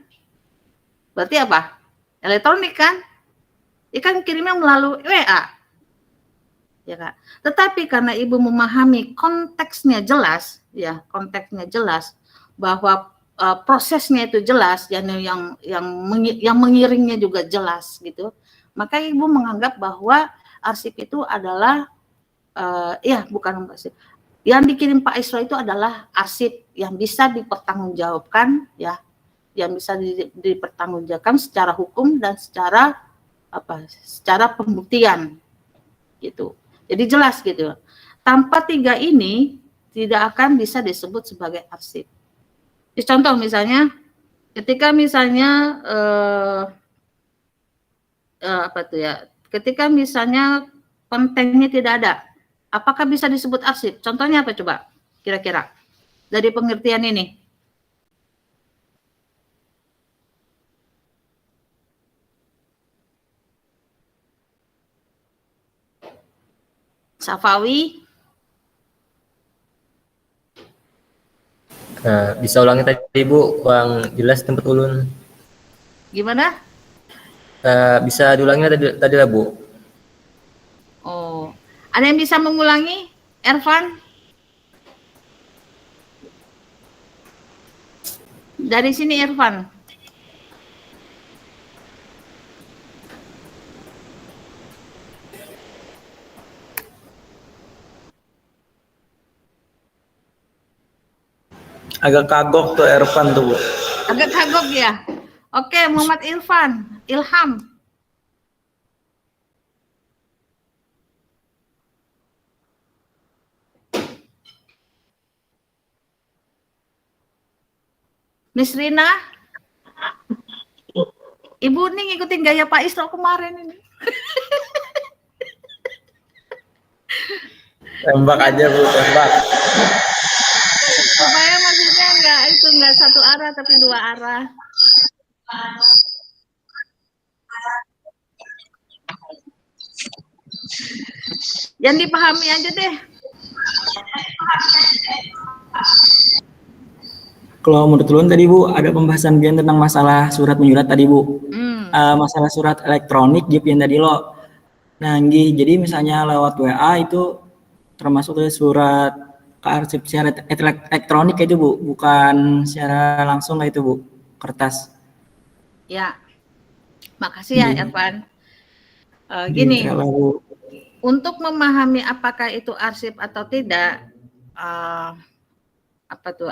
Berarti apa? Elektronik kan? Ikan kirimnya melalui WA. Ya, Kak. Tetapi karena Ibu memahami konteksnya jelas, ya, konteksnya jelas bahwa prosesnya itu jelas, dan yang mengiringnya juga jelas gitu, maka Ibu menganggap bahwa arsip itu adalah bukan arsip. Yang dikirim Pak Isro itu adalah arsip yang bisa dipertanggungjawabkan, ya, yang bisa dipertanggungjawabkan secara hukum dan secara pembuktian gitu. Jadi jelas gitu. Tanpa 3 ini tidak akan bisa disebut sebagai arsip. Contoh misalnya, ketika misalnya ketika misalnya kontennya tidak ada, apakah bisa disebut arsip? Contohnya apa coba? Kira-kira dari pengertian ini. Safawi. Bisa ulangi tadi Bu, kurang jelas tempat ulun. Gimana? Bisa diulangi tadi lah Bu. Oh, ada yang bisa mengulangi? Ervan? Dari sini Ervan. Agak kagok tuh Ervan tuh, Bu. Agak kagok ya. Oke, Muhammad Ilham. Miss Rina. Ibu nih ngikutin gaya Pak Isro kemarin ini. Tembak aja Bu, tembak. nggak satu arah tapi dua arah. Yang dipahami aja deh. Kalau menurut ulun tadi Bu, ada pembahasan biar tentang masalah surat menyurat tadi Bu. Masalah surat elektronik gitu yang tadi lo. Nah, jadi misalnya lewat WA itu termasuk dari surat ke arsip secara elektronik itu Bu, bukan secara langsung itu Bu, kertas. Ya, makasih ya Irfan. Gini, Bu. Untuk memahami apakah itu arsip atau tidak,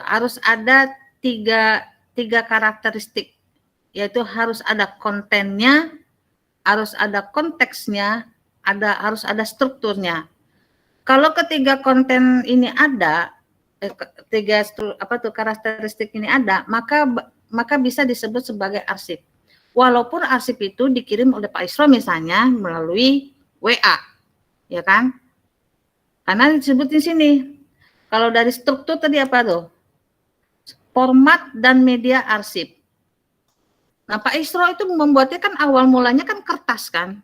harus ada tiga karakteristik, yaitu harus ada kontennya, harus ada konteksnya, harus ada strukturnya. Kalau ketiga konten ini ada, karakteristik ini ada, maka bisa disebut sebagai arsip. Walaupun arsip itu dikirim oleh Pak Isro misalnya melalui WA, ya kan? Karena disebut di sini. Kalau dari struktur tadi apa tuh? Format dan media arsip. Nah, Pak Isro itu membuatnya kan awal mulanya kan kertas kan?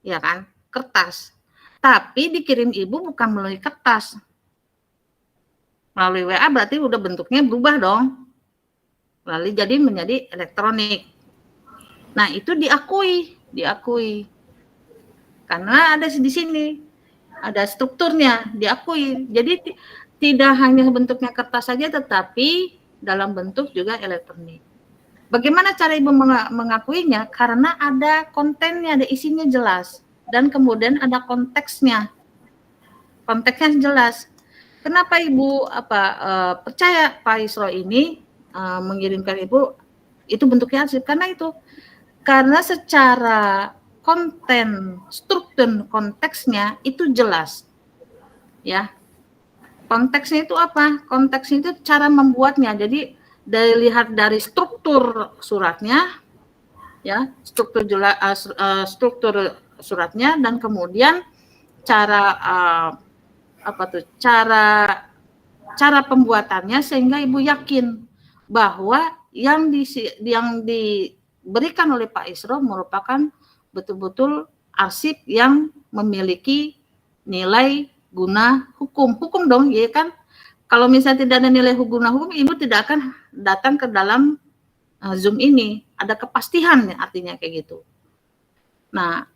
Ya kan? Kertas. Tapi dikirim ibu bukan melalui kertas. Melalui WA berarti udah bentuknya berubah dong. Lalu jadi menjadi elektronik. Nah, itu diakui. Karena ada di sini. Ada strukturnya, diakui. Jadi tidak hanya bentuknya kertas saja, tetapi dalam bentuk juga elektronik. Bagaimana cara ibu mengakuinya? Karena ada kontennya, ada isinya jelas. Dan kemudian ada konteksnya. Konteksnya jelas. Kenapa ibu percaya Pak Isro ini mengirimkan ibu itu bentuknya arsip? Karena secara konten, struktur konteksnya itu jelas. Ya. Konteksnya itu apa? Konteksnya itu cara membuatnya. Jadi dilihat dari struktur suratnya, ya, struktur suratnya, dan kemudian cara cara pembuatannya, sehingga ibu yakin bahwa yang diberikan oleh Pak Isro merupakan betul-betul arsip yang memiliki nilai guna hukum dong, ya kan? Kalau misalnya tidak ada nilai guna hukum, ibu tidak akan datang ke dalam Zoom ini. Ada kepastian, artinya kayak gitu. Nah,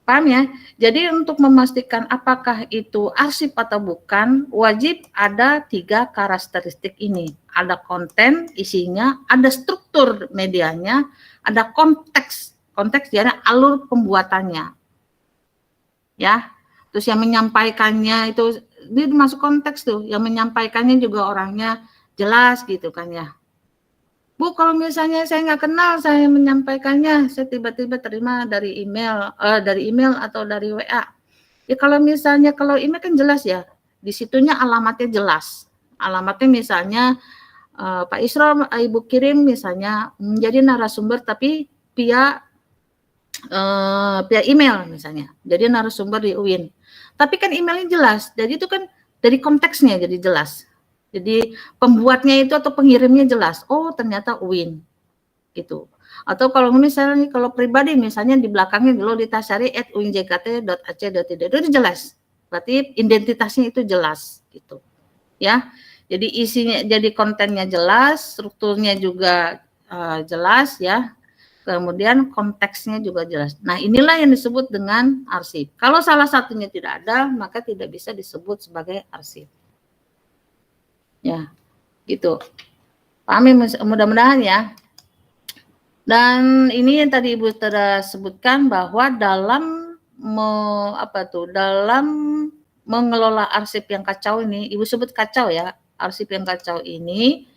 paham ya? Jadi untuk memastikan apakah itu arsip atau bukan, wajib ada 3 karakteristik ini. Ada konten isinya, ada struktur medianya, ada konteks jadi alur pembuatannya. Ya. Terus yang menyampaikannya itu dia masuk konteks tuh, yang menyampaikannya juga orangnya jelas gitu kan ya. Bu, kalau misalnya saya nggak kenal, saya menyampaikannya, saya tiba-tiba terima dari email atau dari WA. Ya kalau email kan jelas ya, di situnya alamatnya jelas. Alamatnya misalnya Pak Isro, ibu kirim misalnya menjadi narasumber tapi via email misalnya, jadi narasumber di UIN. Tapi kan emailnya jelas, jadi itu kan dari konteksnya jadi jelas. Jadi pembuatnya itu atau pengirimnya jelas. Oh, ternyata UIN gitu. Atau kalau misalnya kalau pribadi misalnya di belakangnya loditasari@uinjkt.ac.id itu jelas. Berarti identitasnya itu jelas gitu. Ya. Jadi isinya, jadi kontennya jelas, strukturnya juga jelas ya. Kemudian konteksnya juga jelas. Nah, inilah yang disebut dengan arsip. Kalau salah satunya tidak ada, maka tidak bisa disebut sebagai arsip. Ya, gitu. Pahami mudah-mudahan ya. Dan ini yang tadi Ibu sudah sebutkan bahwa dalam dalam mengelola arsip yang kacau ini, Ibu sebut kacau ya. Arsip yang kacau ini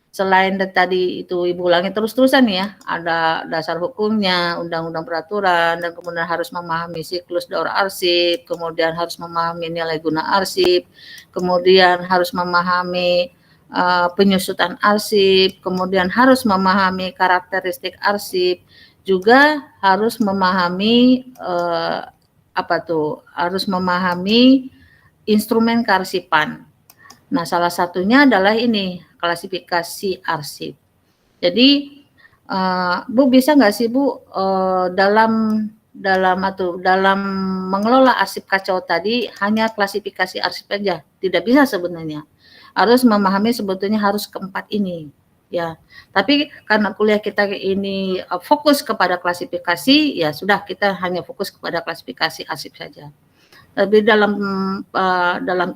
selain tadi itu Ibu ulangi terus-terusan ya, ada dasar hukumnya, undang-undang peraturan, dan kemudian harus memahami siklus daur arsip, kemudian harus memahami nilai guna arsip, kemudian harus memahami penyusutan arsip, kemudian harus memahami karakteristik arsip, juga harus memahami harus memahami instrumen kearsipan. Nah, salah satunya adalah ini, klasifikasi arsip. Jadi, Bu bisa nggak sih Bu, dalam mengelola arsip kacau tadi hanya klasifikasi arsip aja? Tidak bisa sebenarnya. Harus memahami sebetulnya harus keempat ini, ya. Tapi karena kuliah kita ini fokus kepada klasifikasi, ya sudah kita hanya fokus kepada klasifikasi arsip saja. Tapi dalam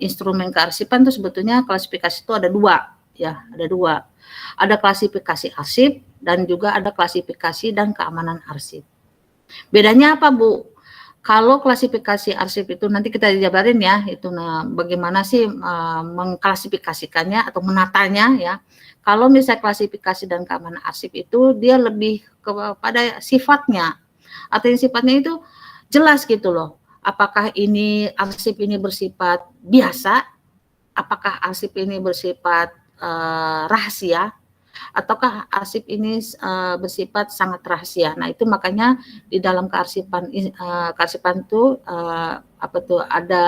instrumen kearsipan itu sebetulnya klasifikasi itu ada dua, ya, ada dua. Ada klasifikasi arsip dan juga ada klasifikasi dan keamanan arsip. Bedanya apa, Bu? Kalau klasifikasi arsip itu nanti kita jabarin ya, itu bagaimana sih mengklasifikasikannya atau menatanya ya. Kalau misalnya klasifikasi dan keamanan arsip itu dia lebih kepada sifatnya. Artinya sifatnya itu jelas gitu loh. Apakah ini arsip ini bersifat biasa? Apakah arsip ini bersifat rahasia? Ataukah arsip ini bersifat sangat rahasia? Nah, itu makanya di dalam kearsipan itu ada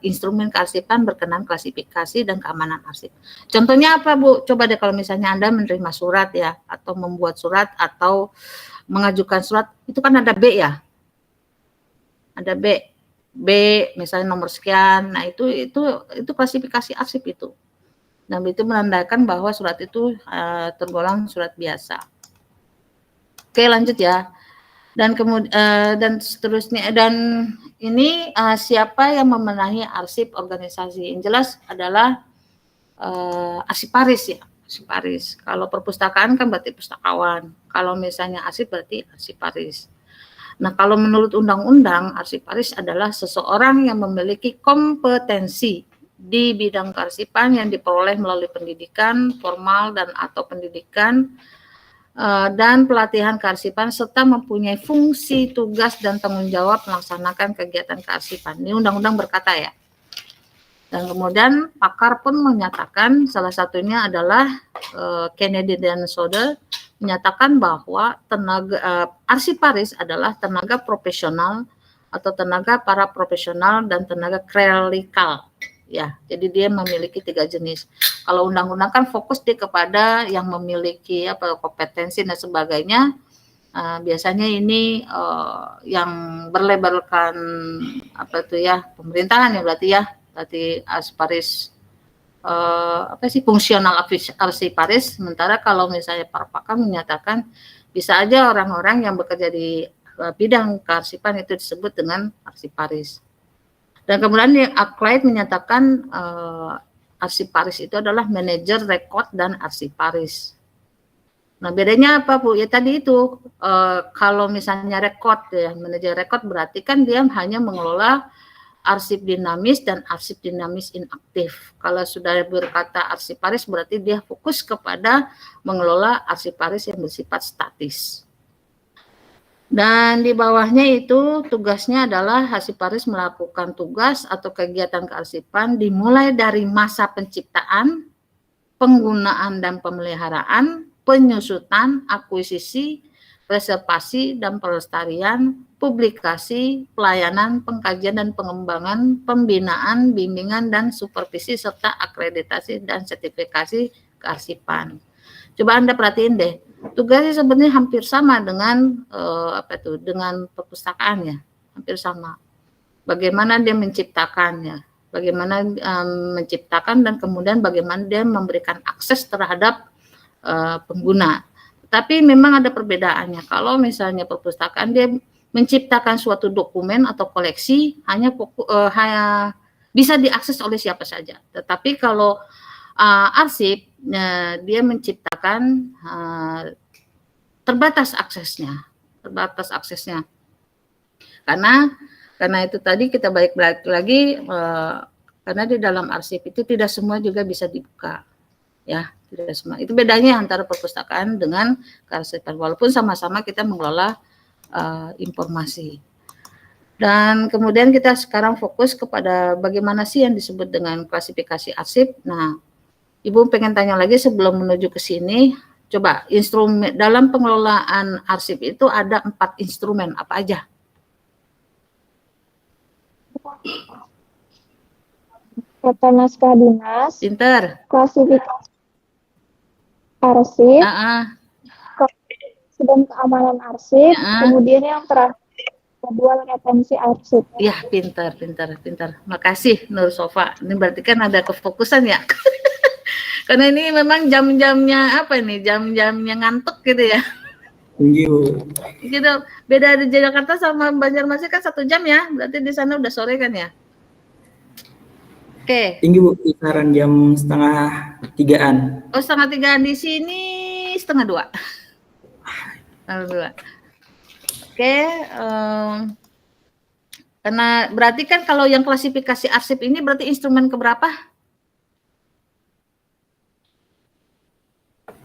instrumen kearsipan berkenan klasifikasi dan keamanan arsip. Contohnya apa, Bu? Coba deh kalau misalnya Anda menerima surat ya, atau membuat surat atau mengajukan surat, itu kan ada B ya. Ada B misalnya nomor sekian. Nah, itu klasifikasi arsip itu. Nah, itu menandakan bahwa surat itu tergolong surat biasa. Oke, lanjut ya. Dan kemudian dan seterusnya, dan ini siapa yang memenahi arsip organisasi? Yang jelas adalah arsiparis ya, arsiparis. Kalau perpustakaan kan berarti pustakawan. Kalau misalnya arsip berarti arsiparis. Nah, kalau menurut undang-undang, arsiparis adalah seseorang yang memiliki kompetensi di bidang kearsipan yang diperoleh melalui pendidikan formal dan atau pendidikan dan pelatihan kearsipan serta mempunyai fungsi, tugas, dan tanggung jawab melaksanakan kegiatan kearsipan. Ini undang-undang berkata ya. Dan kemudian pakar pun menyatakan, salah satunya adalah Kennedy dan Soder, menyatakan bahwa arsiparis adalah tenaga profesional atau tenaga para profesional dan tenaga klerikal. Ya, jadi dia memiliki 3 jenis. Kalau undang-undang kan fokus dia kepada yang memiliki kompetensi dan sebagainya. Biasanya ini yang berlabelkan pemerintahan ya berarti arsiparis fungsional arsiparis. Sementara kalau misalnya para pakar menyatakan bisa aja orang-orang yang bekerja di bidang kearsipan itu disebut dengan arsiparis. Dan kemudian Arklide menyatakan arsiparis itu adalah manajer rekod dan arsiparis. Nah, bedanya apa, Bu? Ya tadi itu, kalau misalnya rekod ya, manajer rekod berarti kan dia hanya mengelola arsip dinamis dan arsip dinamis inaktif. Kalau sudah berkata arsiparis berarti dia fokus kepada mengelola arsiparis yang bersifat statis. Dan di bawahnya itu tugasnya adalah arsiparis melakukan tugas atau kegiatan kearsipan dimulai dari masa penciptaan, penggunaan dan pemeliharaan, penyusutan, akuisisi, reservasi dan pelestarian, publikasi, pelayanan, pengkajian dan pengembangan, pembinaan, bimbingan dan supervisi serta akreditasi dan sertifikasi kearsipan. Coba Anda perhatiin deh. Tugasnya sebenarnya hampir sama dengan dengan perpustakaan ya, hampir sama. Bagaimana dia menciptakannya, bagaimana menciptakan dan kemudian bagaimana dia memberikan akses terhadap pengguna. Tapi memang ada perbedaannya. Kalau misalnya perpustakaan dia menciptakan suatu dokumen atau koleksi hanya bisa diakses oleh siapa saja. Tetapi kalau arsip dia menciptakan terbatas aksesnya, karena itu tadi kita balik lagi karena di dalam arsip itu tidak semua juga bisa dibuka, ya tidak semua. Itu bedanya antara perpustakaan dengan kearsipan, walaupun sama-sama kita mengelola informasi. Dan kemudian kita sekarang fokus kepada bagaimana sih yang disebut dengan klasifikasi arsip. Nah, Ibu pengen tanya lagi sebelum menuju ke sini, coba instrumen dalam pengelolaan arsip itu ada 4 instrumen apa aja? Kata naskah dinas, Pinter. klasifikasi arsip, dan keamanan arsip, kemudian yang terakhir jadwal retensi arsip. Ya, pintar. Makasih Nur Sofa. Ini berarti kan ada kefokusan ya. Karena ini memang jam-jamnya apa ini? Jam-jamnya ngantuk gitu ya. Tinggi Bu. Gitu. Beda di Jakarta sama Banjarmasin kan 1 jam ya. Berarti di sana udah sore kan ya. Oke. Tinggi Bu, kisaran jam 2:30-an. Oh, 1:30 di sini 1:30. 1:30. Oke. Karena berarti kan kalau yang klasifikasi arsip ini berarti instrumen keberapa?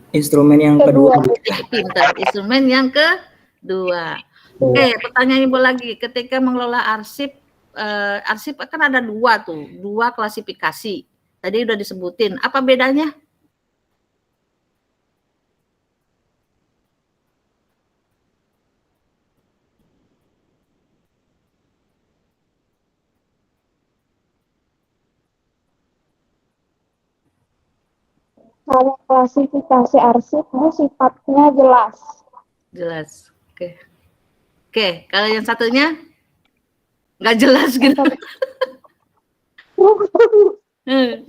Instrumen yang kedua. Ya, pintar. Instrumen yang kedua. Oke, pertanyaan Ibu lagi. Ketika mengelola arsip, arsip kan ada 2 tuh, 2 klasifikasi. Tadi udah disebutin. Apa bedanya? Kalau klasifikasi arsip ini sifatnya jelas. Jelas. Oke. Oke, kalau yang satunya nggak jelas gitu.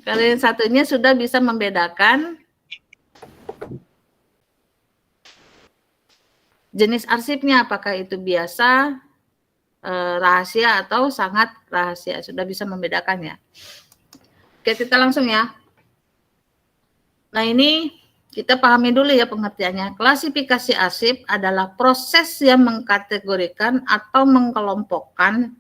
Kalau yang satunya sudah bisa membedakan jenis arsipnya, apakah itu biasa, rahasia, atau sangat rahasia. Sudah bisa membedakannya. Oke, kita langsung ya. Nah, ini kita pahami dulu ya pengertiannya. Klasifikasi arsip adalah proses yang mengkategorikan atau mengkelompokkan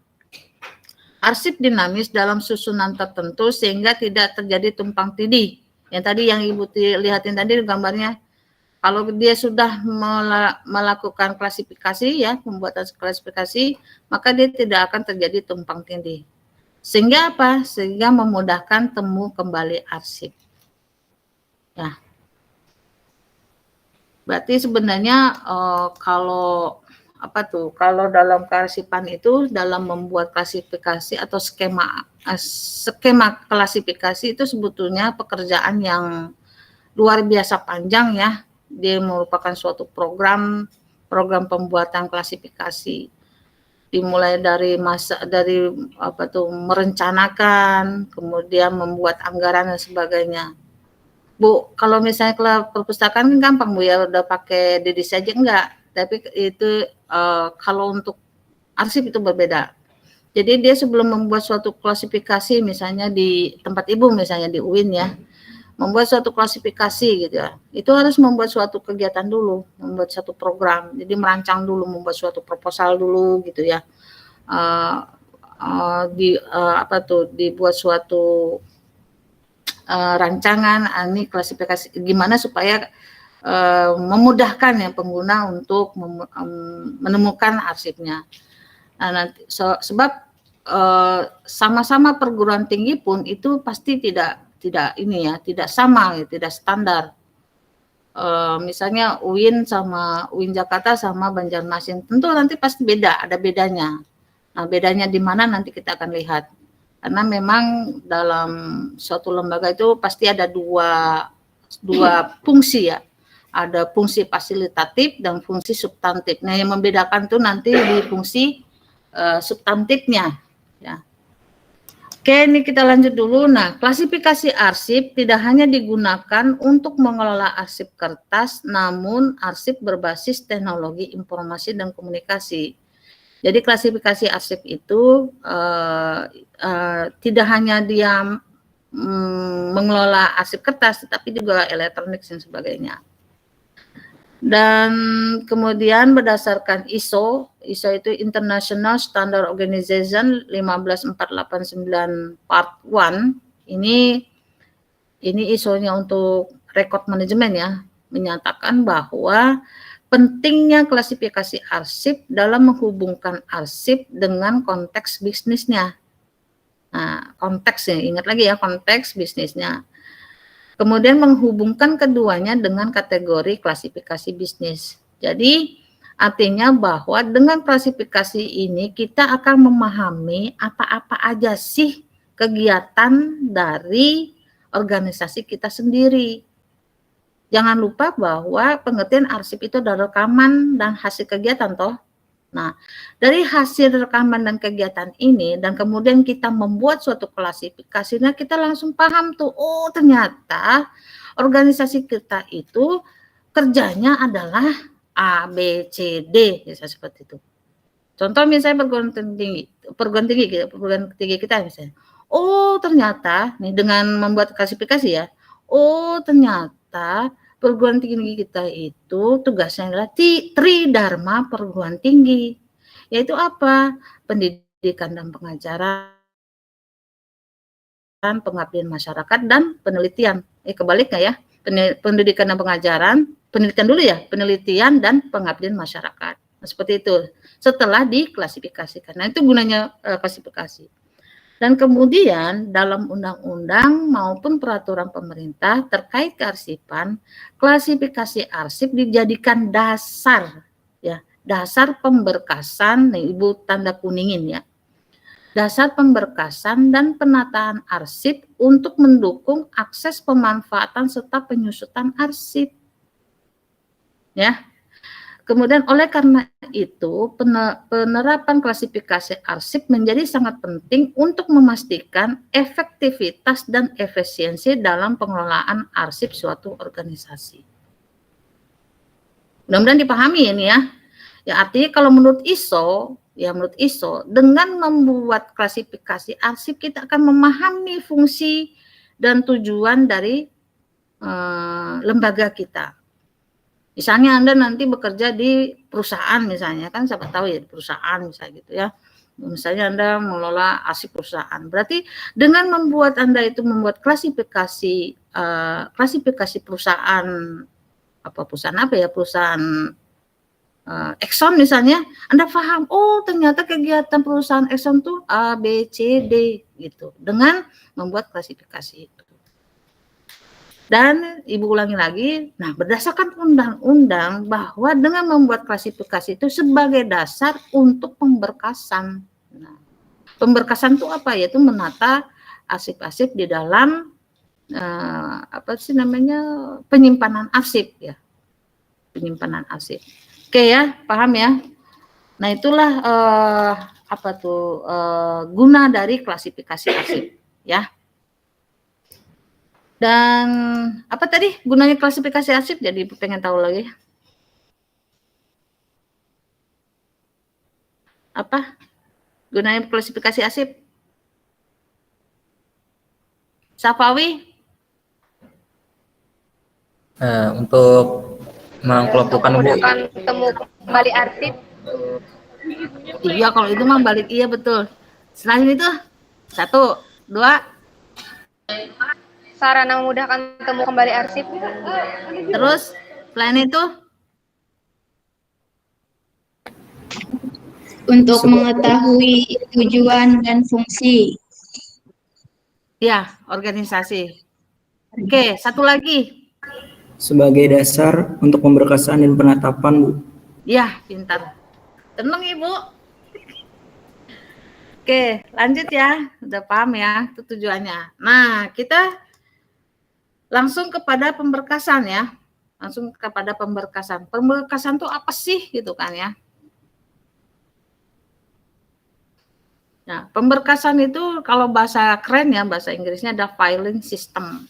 arsip dinamis dalam susunan tertentu sehingga tidak terjadi tumpang tindih. Yang tadi yang Ibu lihatin tadi gambarnya, kalau dia sudah melakukan klasifikasi ya, pembuatan klasifikasi, maka dia tidak akan terjadi tumpang tindih. Sehingga apa? Sehingga memudahkan temu kembali arsip. Ya. Berarti sebenarnya kalau dalam kearsipan itu dalam membuat klasifikasi atau skema klasifikasi itu sebetulnya pekerjaan yang luar biasa panjang ya. Dia merupakan suatu program pembuatan klasifikasi. Dimulai dari merencanakan, kemudian membuat anggaran dan sebagainya. Bu, kalau misalnya perpustakaan kan gampang Bu ya, udah pakai DDIS aja enggak. Tapi itu kalau untuk arsip itu berbeda. Jadi dia sebelum membuat suatu klasifikasi, misalnya di tempat Ibu, misalnya di UIN ya, membuat suatu klasifikasi gitu ya, itu harus membuat suatu kegiatan dulu, membuat satu program. Jadi merancang dulu, membuat suatu proposal dulu gitu ya. Dibuat suatu rancangan ini klasifikasi gimana supaya memudahkan ya pengguna untuk menemukan arsipnya. Nah, nanti sebab sama-sama perguruan tinggi pun itu pasti tidak sama, tidak standar. Misalnya UIN sama UIN Jakarta sama Banjarmasin, tentu nanti pasti beda, ada bedanya. Nah, bedanya di mana nanti kita akan lihat. Karena memang dalam suatu lembaga itu pasti ada dua fungsi ya. Ada fungsi fasilitatif dan fungsi substantif. Nah, yang membedakan itu nanti di fungsi substantifnya. Ya. Oke, ini kita lanjut dulu. Nah, klasifikasi arsip tidak hanya digunakan untuk mengelola arsip kertas, namun arsip berbasis teknologi informasi dan komunikasi. Jadi klasifikasi arsip itu tidak hanya dia mengelola arsip kertas, tetapi juga elektronik dan sebagainya. Dan kemudian berdasarkan ISO itu International Standard Organization 15489 Part 1, ini ISO-nya untuk record manajemen ya, menyatakan bahwa pentingnya klasifikasi arsip dalam menghubungkan arsip dengan konteks bisnisnya. Nah, konteksnya, ingat lagi ya, konteks bisnisnya. Kemudian menghubungkan keduanya dengan kategori klasifikasi bisnis. Jadi, artinya bahwa dengan klasifikasi ini kita akan memahami apa-apa aja sih kegiatan dari organisasi kita sendiri. Jangan lupa bahwa pengertian arsip itu adalah rekaman dan hasil kegiatan toh. Nah, dari hasil rekaman dan kegiatan ini dan kemudian kita membuat suatu klasifikasinya, kita langsung paham tuh, oh ternyata organisasi kita itu kerjanya adalah A, B, C, D, bisa seperti itu. Contoh misalnya perguruan tinggi kita misalnya. Oh ternyata nih dengan membuat klasifikasi ya. Oh ternyata perguruan tinggi kita itu tugasnya adalah tridharma perguruan tinggi, yaitu apa? Pendidikan dan pengajaran, pengabdian masyarakat, dan penelitian. Kebalik nggak ya? Pendidikan dan pengajaran, penelitian dulu ya, penelitian dan pengabdian masyarakat. Nah, seperti itu. Setelah diklasifikasikan. Nah itu gunanya klasifikasi. Dan kemudian dalam undang-undang maupun peraturan pemerintah terkait kearsipan, klasifikasi arsip dijadikan dasar, ya, dasar pemberkasan, nih Ibu tanda kuningin ya, dasar pemberkasan dan penataan arsip untuk mendukung akses pemanfaatan serta penyusutan arsip, ya. Kemudian oleh karena itu penerapan klasifikasi arsip menjadi sangat penting untuk memastikan efektivitas dan efisiensi dalam pengelolaan arsip suatu organisasi. Mudah-mudahan dipahami ini ya. Ya artinya kalau menurut ISO, dengan membuat klasifikasi arsip kita akan memahami fungsi dan tujuan dari lembaga kita. Misalnya Anda nanti bekerja di perusahaan misalnya, kan siapa tahu ya di perusahaan misalnya gitu ya. Misalnya Anda mengelola arsip perusahaan. Berarti dengan membuat Anda itu membuat klasifikasi perusahaan perusahaan Exxon misalnya, Anda paham, oh ternyata kegiatan perusahaan Exxon itu A, B, C, D gitu. Dengan membuat klasifikasi itu. Dan Ibu ulangi lagi, nah berdasarkan undang-undang bahwa dengan membuat klasifikasi itu sebagai dasar untuk pemberkasan. Nah, pemberkasan itu apa? Yaitu menata arsip-arsip di dalam penyimpanan arsip ya, penyimpanan arsip. Oke ya, paham ya? Nah itulah guna dari klasifikasi arsip ya. Dan apa tadi gunanya klasifikasi arsip? Jadi pengen tahu lagi. Apa gunanya klasifikasi arsip? Safawi? Untuk mengelompokkan temu kembali arsip. Iya kalau itu mah balik iya betul. Selain itu 1, 2. Sarana memudahkan temu kembali arsip. Terus selain itu Untuk mengetahui tujuan dan fungsi. ya organisasi. Oke, satu lagi. sebagai dasar untuk pemberkasan dan penetapan, Bu. Ya, pintar. Tenang Ibu. Oke, lanjut ya. Udah paham ya itu tujuannya. Nah, kita langsung kepada pemberkasan ya. Langsung kepada pemberkasan. Pemberkasan itu apa sih gitu kan ya. Nah, pemberkasan itu kalau bahasa keren ya, bahasa Inggrisnya ada filing system.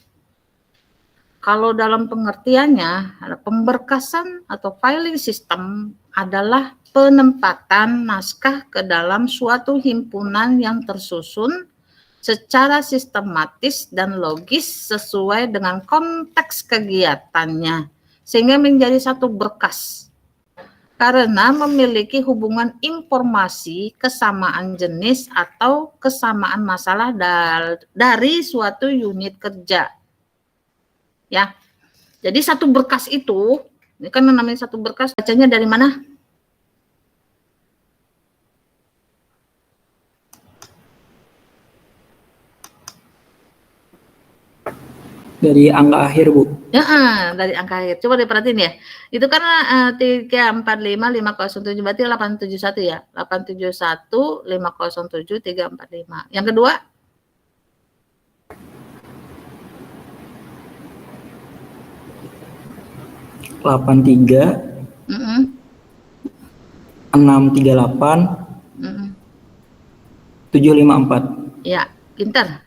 Kalau dalam pengertiannya, pemberkasan atau filing system adalah penempatan naskah ke dalam suatu himpunan yang tersusun secara sistematis dan logis sesuai dengan konteks kegiatannya, sehingga menjadi satu berkas. Karena memiliki hubungan informasi, kesamaan jenis, atau kesamaan masalah dari suatu unit kerja. Ya, jadi satu berkas itu, ini kan namanya satu berkas, bacanya dari mana? Dari angka akhir, Bu. Ya, dari angka akhir. Coba diperhatiin ya. Itu karena 345507 berarti 871 ya. 871 507 345. Yang kedua? 83 Mm-mm. 638 Mm-mm. 754. Ya, pintar.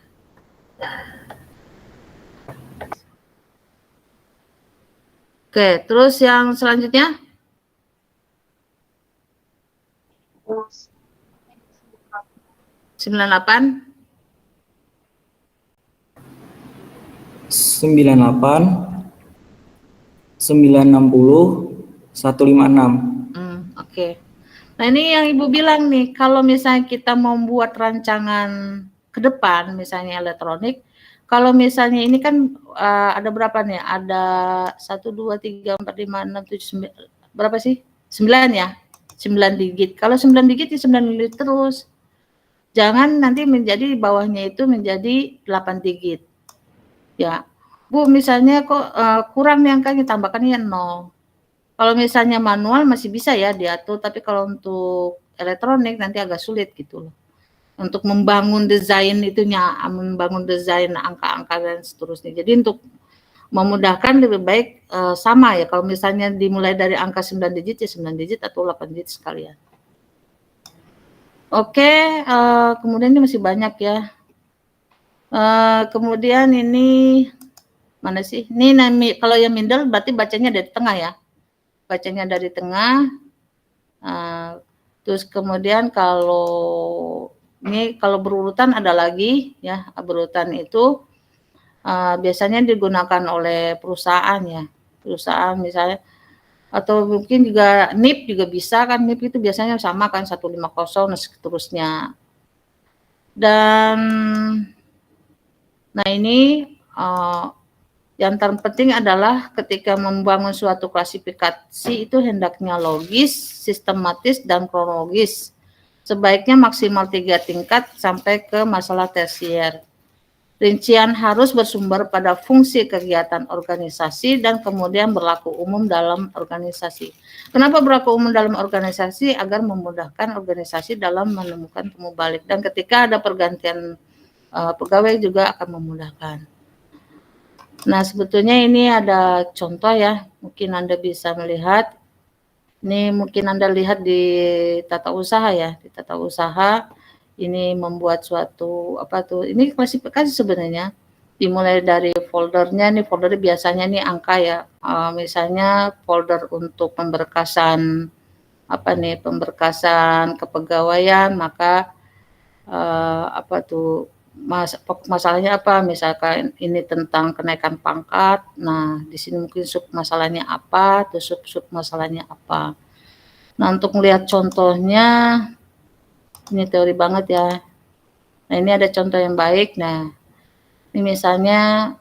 Oke, terus yang selanjutnya? 98 98 960 156. Oke. Nah, ini yang Ibu bilang nih, kalau misalnya kita mau membuat rancangan ke depan, misalnya elektronik, kalau misalnya ini kan ada berapa nih? Ada 1, 2, 3, 4, 5, 6, 7, 9, berapa sih? 9 ya? 9 digit. Kalau 9 digit ya 9 digit terus. Jangan nanti menjadi di bawahnya itu menjadi 8 digit. Ya. Bu, misalnya kok kurang nih angkanya, tambahkan ya 0. Kalau misalnya manual masih bisa ya diatur, tapi kalau untuk elektronik nanti agak sulit gitu loh. Untuk membangun desain itunya, membangun desain angka-angka dan seterusnya. Jadi untuk memudahkan lebih baik sama ya, kalau misalnya dimulai dari angka 9 digit ya 9 digit atau 8 digit sekalian. Oke, kemudian ini masih banyak ya. Kemudian ini mana sih? Ini kalau yang middle berarti bacanya dari tengah ya. Bacanya dari tengah. Terus kemudian kalau ini kalau berurutan ada lagi ya, berurutan itu biasanya digunakan oleh perusahaan ya, perusahaan misalnya, atau mungkin juga NIP juga bisa kan, NIP itu biasanya sama kan 150 dan seterusnya. Dan nah ini yang terpenting adalah ketika membangun suatu klasifikasi itu hendaknya logis, sistematis, dan kronologis. Sebaiknya maksimal 3 tingkat sampai ke masalah tersier. Rincian harus bersumber pada fungsi kegiatan organisasi dan kemudian berlaku umum dalam organisasi. Kenapa berlaku umum dalam organisasi? Agar memudahkan organisasi dalam menemukan temu balik. Dan ketika ada pergantian pegawai juga akan memudahkan. Nah, sebetulnya ini ada contoh ya, mungkin Anda bisa melihat. Ini mungkin Anda lihat di tata usaha ya, di tata usaha ini membuat suatu apa tuh, ini klasifikasi sebenarnya. Dimulai dari foldernya, nih foldernya biasanya nih angka ya, misalnya folder untuk pemberkasan apa nih, pemberkasan kepegawaian, maka apa tuh, masalahnya apa, misalkan ini tentang kenaikan pangkat, nah di sini mungkin sub masalahnya apa, tuh sub masalahnya apa. Nah, untuk melihat contohnya, ini teori banget ya. Nah, ini ada contoh yang baik. Nah, ini misalnya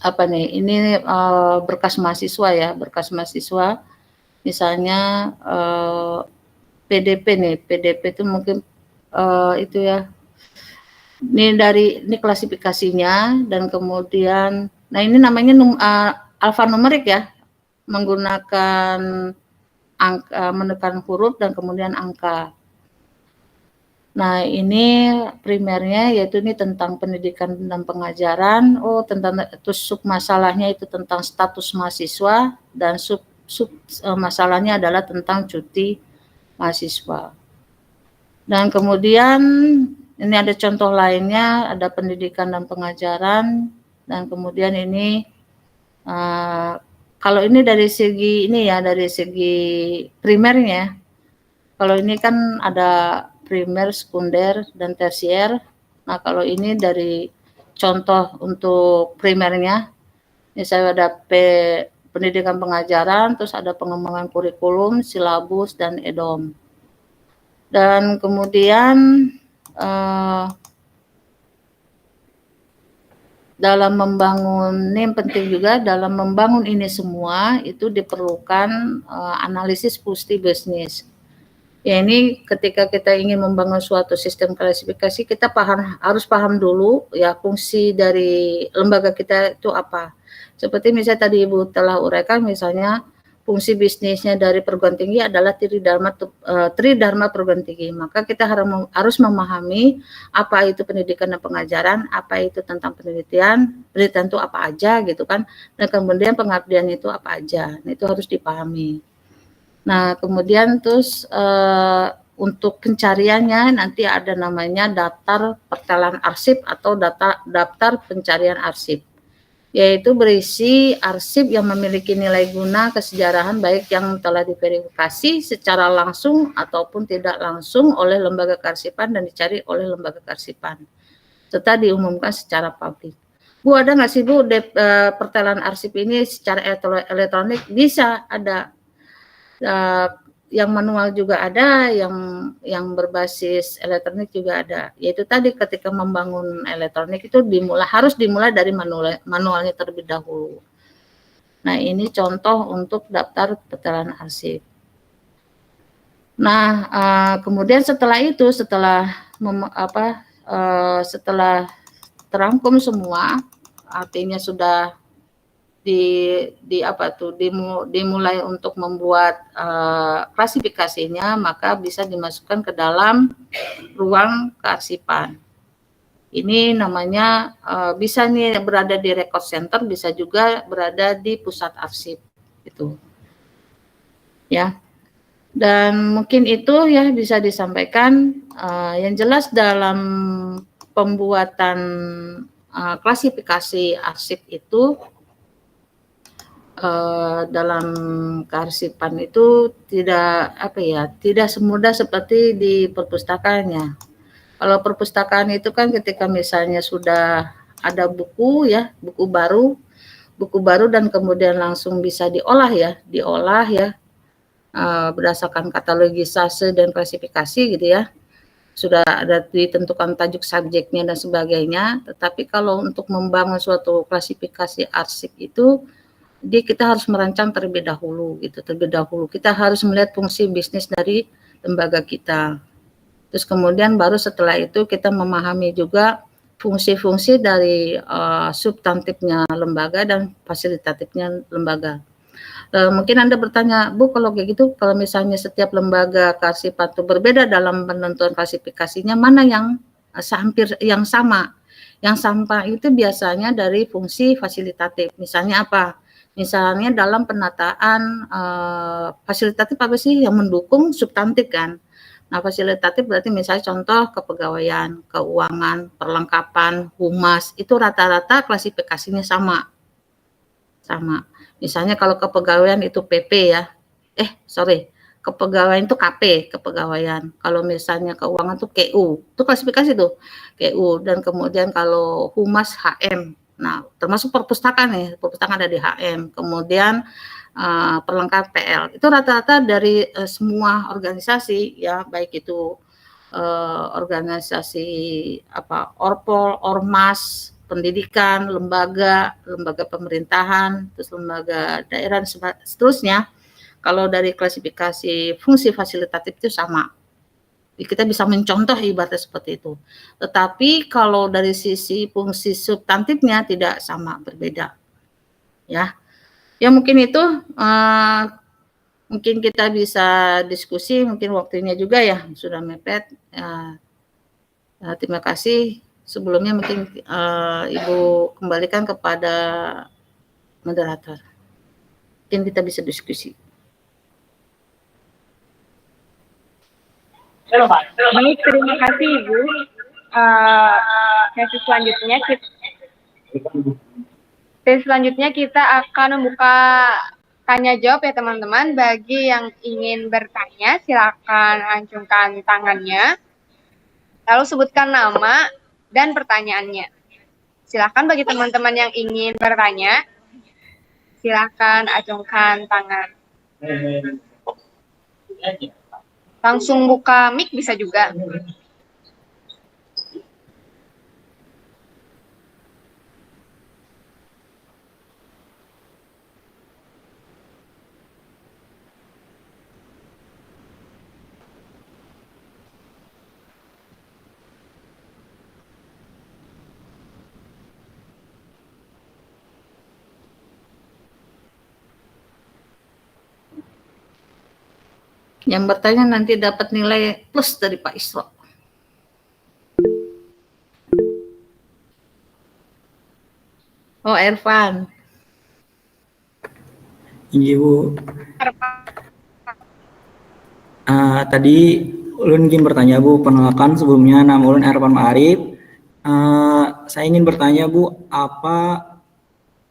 apa nih, ini berkas mahasiswa ya, berkas mahasiswa, misalnya PDP nih, PDP itu mungkin itu ya, ini klasifikasinya, dan kemudian, nah ini namanya alfanumerik ya, menggunakan angka, menekan huruf dan kemudian angka. Nah ini primernya yaitu ini tentang pendidikan dan pengajaran, tentang terus sub masalahnya itu tentang status mahasiswa, dan sub masalahnya adalah tentang cuti mahasiswa. Dan kemudian ini ada contoh lainnya, ada pendidikan dan pengajaran, dan kemudian ini kalau ini dari segi ini ya, dari segi primernya, kalau ini kan ada primer, sekunder, dan tersier. Nah kalau ini dari contoh untuk primernya, misalnya ada pendidikan pengajaran, terus ada pengembangan kurikulum, silabus, dan EDOM. Dan kemudian dalam membangun, ini penting juga, dalam membangun ini semua itu diperlukan analisis fungsi bisnis. Ya ini ketika kita ingin membangun suatu sistem klasifikasi, kita harus paham dulu ya fungsi dari lembaga kita itu apa. Seperti misalnya tadi Ibu telah uraikan, misalnya fungsi bisnisnya dari perguruan tinggi adalah Tridharma perguruan tinggi. Maka kita harus memahami apa itu pendidikan dan pengajaran, apa itu tentang penelitian itu apa aja gitu kan, dan kemudian pengabdian itu apa aja. Nah, itu harus dipahami. Nah, kemudian terus untuk pencariannya nanti ada namanya daftar pertelan arsip atau daftar pencarian arsip, yaitu berisi arsip yang memiliki nilai guna kesejarahan baik yang telah diverifikasi secara langsung ataupun tidak langsung oleh lembaga kearsipan dan dicari oleh lembaga kearsipan, serta diumumkan secara publik. Bu, ada nggak sih Bu pertelan arsip ini secara elektronik? Bisa, ada. Yang manual juga ada, yang berbasis elektronik juga ada. Yaitu tadi ketika membangun elektronik itu harus dimulai dari manualnya terlebih dahulu. Nah, ini contoh untuk daftar pertelan arsip. Nah, kemudian setelah itu, setelah terangkum semua, artinya sudah dimulai untuk membuat klasifikasinya, maka bisa dimasukkan ke dalam ruang kearsipan. Ini namanya bisa nih berada di record center, bisa juga berada di pusat arsip itu. Ya. Dan mungkin itu ya bisa disampaikan, yang jelas dalam pembuatan klasifikasi arsip itu, dalam kearsipan itu tidak semudah seperti di perpustakaan ya. Kalau perpustakaan itu kan ketika misalnya sudah ada buku baru dan kemudian langsung bisa diolah ya, berdasarkan katalogisase dan klasifikasi gitu ya. Sudah ada ditentukan tajuk subjeknya dan sebagainya. Tetapi kalau untuk membangun suatu klasifikasi arsip itu, jadi kita harus merancang terlebih dahulu. Kita harus melihat fungsi bisnis dari lembaga kita. Terus kemudian baru setelah itu kita memahami juga fungsi-fungsi dari substantifnya lembaga dan fasilitatifnya lembaga. Mungkin Anda bertanya, Bu, kalau kayak gitu, kalau misalnya setiap lembaga kearsipan itu berbeda dalam penentuan klasifikasinya, mana yang hampir yang sama? Yang sama itu biasanya dari fungsi fasilitatif. Misalnya apa? Misalnya dalam penataan fasilitatif apa sih yang mendukung substantif kan? Nah, fasilitatif berarti misalnya contoh kepegawaian, keuangan, perlengkapan, humas, itu rata-rata klasifikasinya sama. Misalnya kalau kepegawaian itu PP ya. Kepegawaian itu KP, kepegawaian. Kalau misalnya keuangan itu KU, itu klasifikasi tuh, KU. Dan kemudian kalau humas HM. Nah, termasuk perpustakaan ada di HM. Kemudian perlengkapan PL. Itu rata-rata dari semua organisasi ya, baik itu organisasi Orpol, Ormas, pendidikan, lembaga pemerintahan, terus lembaga daerah dan seterusnya. Kalau dari klasifikasi fungsi fasilitatif itu sama. Kita bisa mencontoh ibaratnya seperti itu. Tetapi kalau dari sisi fungsi substantifnya tidak sama, berbeda. Ya. Ya mungkin itu mungkin kita bisa diskusi, mungkin waktunya juga ya sudah mepet. Terima kasih. Sebelumnya mungkin Ibu kembalikan kepada moderator. Mungkin kita bisa diskusi. Baik, terima kasih Ibu. Sesi selanjutnya kita akan membuka tanya jawab ya teman-teman. Bagi yang ingin bertanya, silakan acungkan tangannya. Lalu sebutkan nama dan pertanyaannya. Silakan bagi teman-teman yang ingin bertanya, silakan acungkan tangan. Langsung buka mic bisa juga. Yang bertanya nanti dapat nilai plus dari Pak Isra. Oh, Ervan. Iya Bu. Ervan. Tadi ulun ingin bertanya Bu, penolakan sebelumnya nama ulun Ervan Ma'arif. Saya ingin bertanya Bu, apa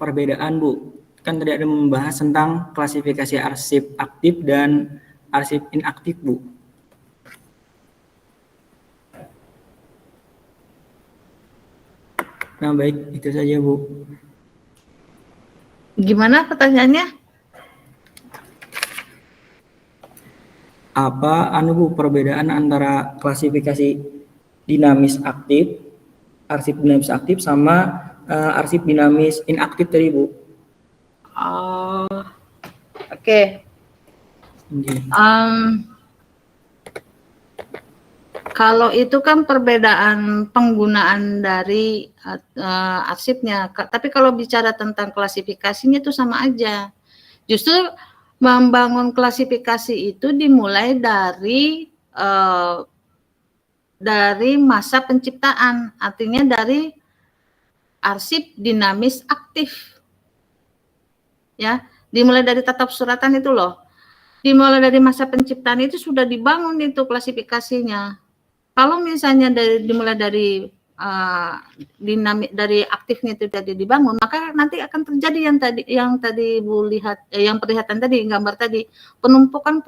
perbedaan Bu? Kan tadi ada membahas tentang klasifikasi arsip aktif dan arsip inaktif Bu. Nah baik, itu saja Bu. Gimana pertanyaannya? Apa Bu perbedaan antara klasifikasi dinamis aktif, arsip dinamis aktif sama arsip dinamis inaktif tadi Bu? Oh, oke. Kalau itu kan perbedaan penggunaan dari arsipnya, tapi kalau bicara tentang klasifikasinya itu sama aja. Justru membangun klasifikasi itu dimulai dari masa penciptaan, artinya dari arsip dinamis aktif. Ya, dimulai dari tatap suratan itu loh. Dimulai dari masa penciptaan itu sudah dibangun itu klasifikasinya. Kalau misalnya dimulai dari dari aktifnya itu tadi dibangun, maka nanti akan terjadi yang tadi Bu lihat, yang perlihatan tadi, gambar tadi, penumpukan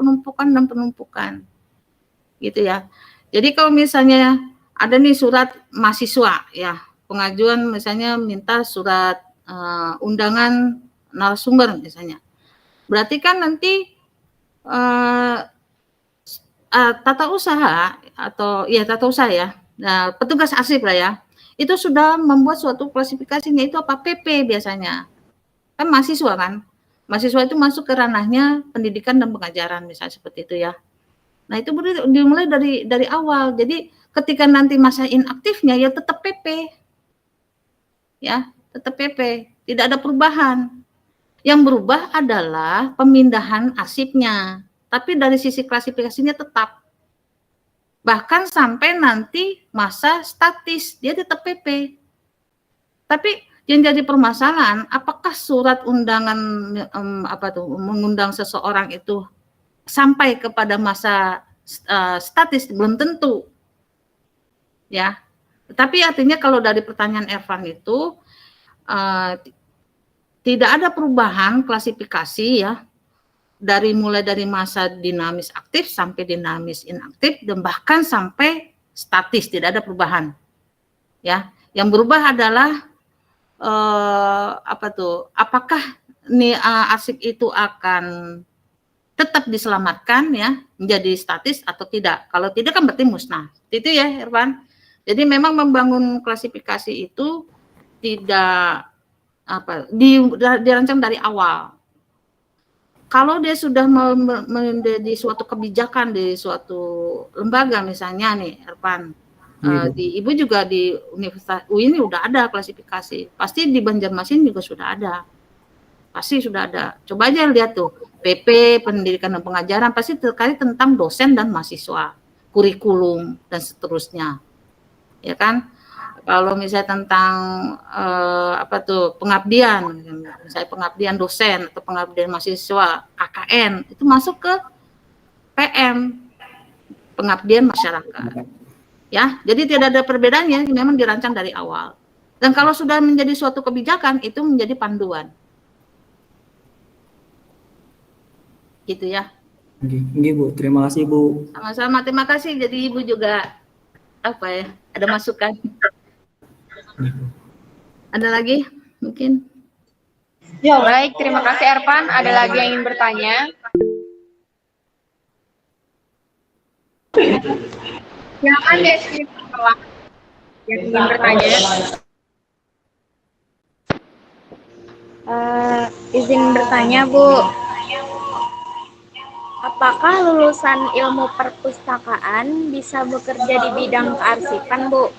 dan penumpukan, gitu ya. Jadi kalau misalnya ada nih surat mahasiswa, ya pengajuan misalnya minta surat undangan narasumber misalnya, berarti kan nanti tata usaha atau ya tata usaha ya, nah, petugas arsip lah ya, itu sudah membuat suatu klasifikasinya itu apa, PP biasanya, kan mahasiswa itu masuk ke ranahnya pendidikan dan pengajaran misalnya seperti itu ya. Nah itu dimulai dari awal, jadi ketika nanti masa inaktifnya ya tetap PP, ya tetap PP, tidak ada perubahan. Yang berubah adalah pemindahan arsipnya. Tapi dari sisi klasifikasinya tetap. Bahkan sampai nanti masa statis, dia tetap PP. Tapi yang jadi permasalahan, apakah surat undangan mengundang seseorang itu sampai kepada masa statis? Belum tentu. Ya. Tapi artinya kalau dari pertanyaan Ervan itu tidak ada perubahan klasifikasi ya. Mulai dari masa dinamis aktif sampai dinamis inaktif dan bahkan sampai statis, tidak ada perubahan. Ya, yang berubah adalah apakah arsip itu akan tetap diselamatkan ya menjadi statis atau tidak. Kalau tidak kan berarti musnah. Itu ya, Irfan. Jadi memang membangun klasifikasi itu tidak dirancang dari awal. Kalau dia sudah menjadi suatu kebijakan di suatu lembaga misalnya nih, Ervan, di Ibu juga di Universitas UI ini udah ada klasifikasi, pasti di Banjarmasin juga sudah ada, pasti sudah ada. Coba aja lihat tuh, PP Pendidikan dan Pengajaran pasti terkait tentang dosen dan mahasiswa, kurikulum dan seterusnya, ya kan? Kalau misalnya tentang pengabdian, misalnya pengabdian dosen atau pengabdian mahasiswa, KKN, itu masuk ke PM, pengabdian masyarakat. Ya, jadi tidak ada perbedaannya, memang dirancang dari awal. Dan kalau sudah menjadi suatu kebijakan, itu menjadi panduan. Gitu ya. Oke, Bu. Terima kasih, Bu. Sama-sama, terima kasih. Jadi Ibu juga ada masukan. Ada lagi mungkin? Ya, baik, terima kasih Ervan. Ada lagi yang ingin bertanya? Silakan Desi setelah yang ingin bertanya. Izin bertanya, Bu. Apakah lulusan ilmu perpustakaan bisa bekerja di bidang kearsipan, Bu?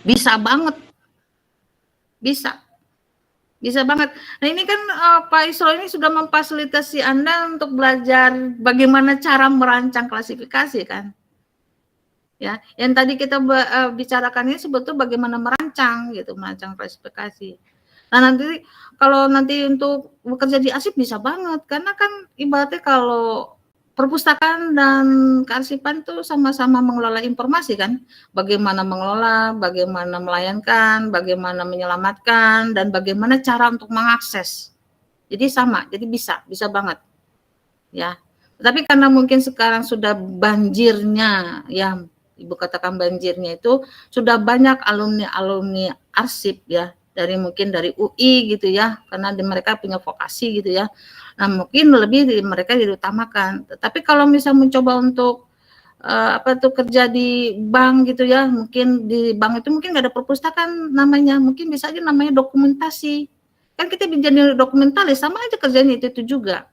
Bisa banget. Bisa. Bisa banget. Nah ini kan Pak Isro ini sudah memfasilitasi Anda untuk belajar bagaimana cara merancang klasifikasi kan. Ya, yang tadi kita bicarakan ini sebetulnya bagaimana merancang gitu, merancang klasifikasi. Nah nanti kalau nanti untuk bekerja di arsip bisa banget, karena kan ibaratnya kalau perpustakaan dan kearsipan itu sama-sama mengelola informasi kan, bagaimana mengelola, bagaimana melayangkan, bagaimana menyelamatkan, dan bagaimana cara untuk mengakses. Jadi sama, jadi bisa banget, ya. Tapi karena mungkin sekarang sudah banjirnya, ya Ibu katakan banjirnya itu sudah banyak alumni arsip ya, mungkin dari UI gitu ya, karena mereka punya vokasi gitu ya. Nah mungkin lebih mereka diutamakan. Tapi kalau misalnya mencoba untuk kerja di bank gitu ya, mungkin di bank itu mungkin nggak ada perpustakaan namanya, mungkin bisa aja namanya dokumentasi. Kan kita jadi dokumentalis, sama aja kerjanya itu juga.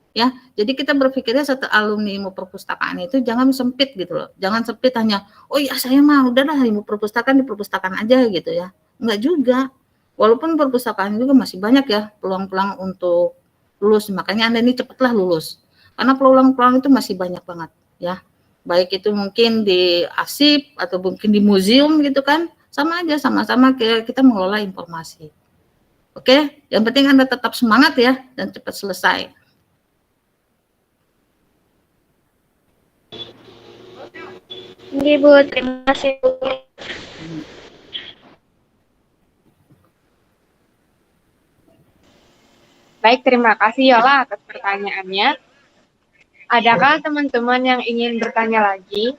Ya, jadi kita berpikirnya satu alumni ilmu perpustakaan itu jangan sempit gitu loh. Jangan sempit hanya, oh ya saya mah udahlah ilmu perpustakaan di perpustakaan aja gitu ya. Enggak juga. Walaupun perpustakaan juga masih banyak ya peluang-peluang untuk lulus. Makanya Anda ini cepatlah lulus. Karena peluang-peluang itu masih banyak banget ya. Baik itu mungkin di arsip atau mungkin di museum gitu kan. Sama aja, sama-sama kita mengelola informasi. Oke, yang penting Anda tetap semangat ya dan cepat selesai. Oke Bu, terima kasih Bu. Baik, terima kasih Yola atas pertanyaannya. Adakah teman-teman yang ingin bertanya lagi?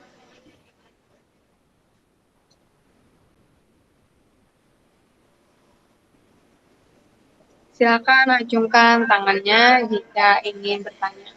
Silakan acungkan tangannya jika ingin bertanya.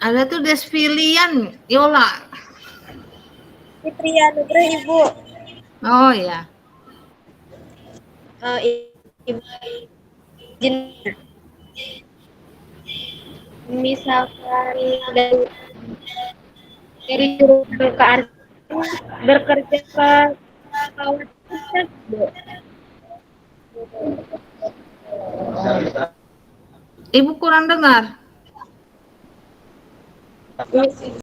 Ada tuh Desfilian, Yola. Fitria Nugrah Ibu. Oh ya. Ibu izin. Misalkan dari jurusan ke arsip bekerja ke kawat Bu. Ibu kurang dengar.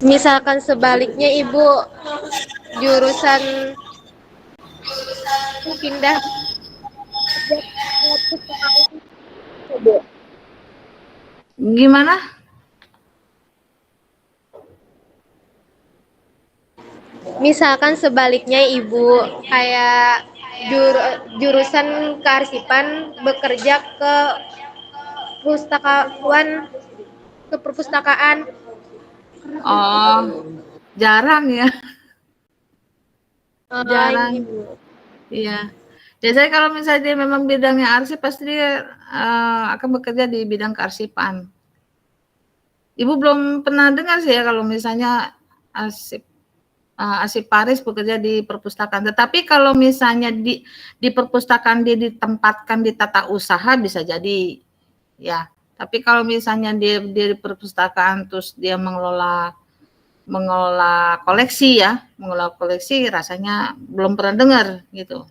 Misalkan sebaliknya Ibu jurusan pindah Bu. Gimana? Misalkan sebaliknya Ibu kayak jurusan kearsipan bekerja ke perpustakaan. Oh, jarang ya. Jarang. Ibu. Iya. Biasanya kalau misalnya dia memang bidangnya arsip, pasti dia akan bekerja di bidang kearsipan. Ibu belum pernah dengar sih ya kalau misalnya arsip Paris bekerja di perpustakaan. Tetapi kalau misalnya di perpustakaan dia ditempatkan di tata usaha bisa jadi ya. Tapi kalau misalnya dia di perpustakaan terus dia mengelola koleksi ya, mengelola koleksi rasanya belum pernah dengar gitu.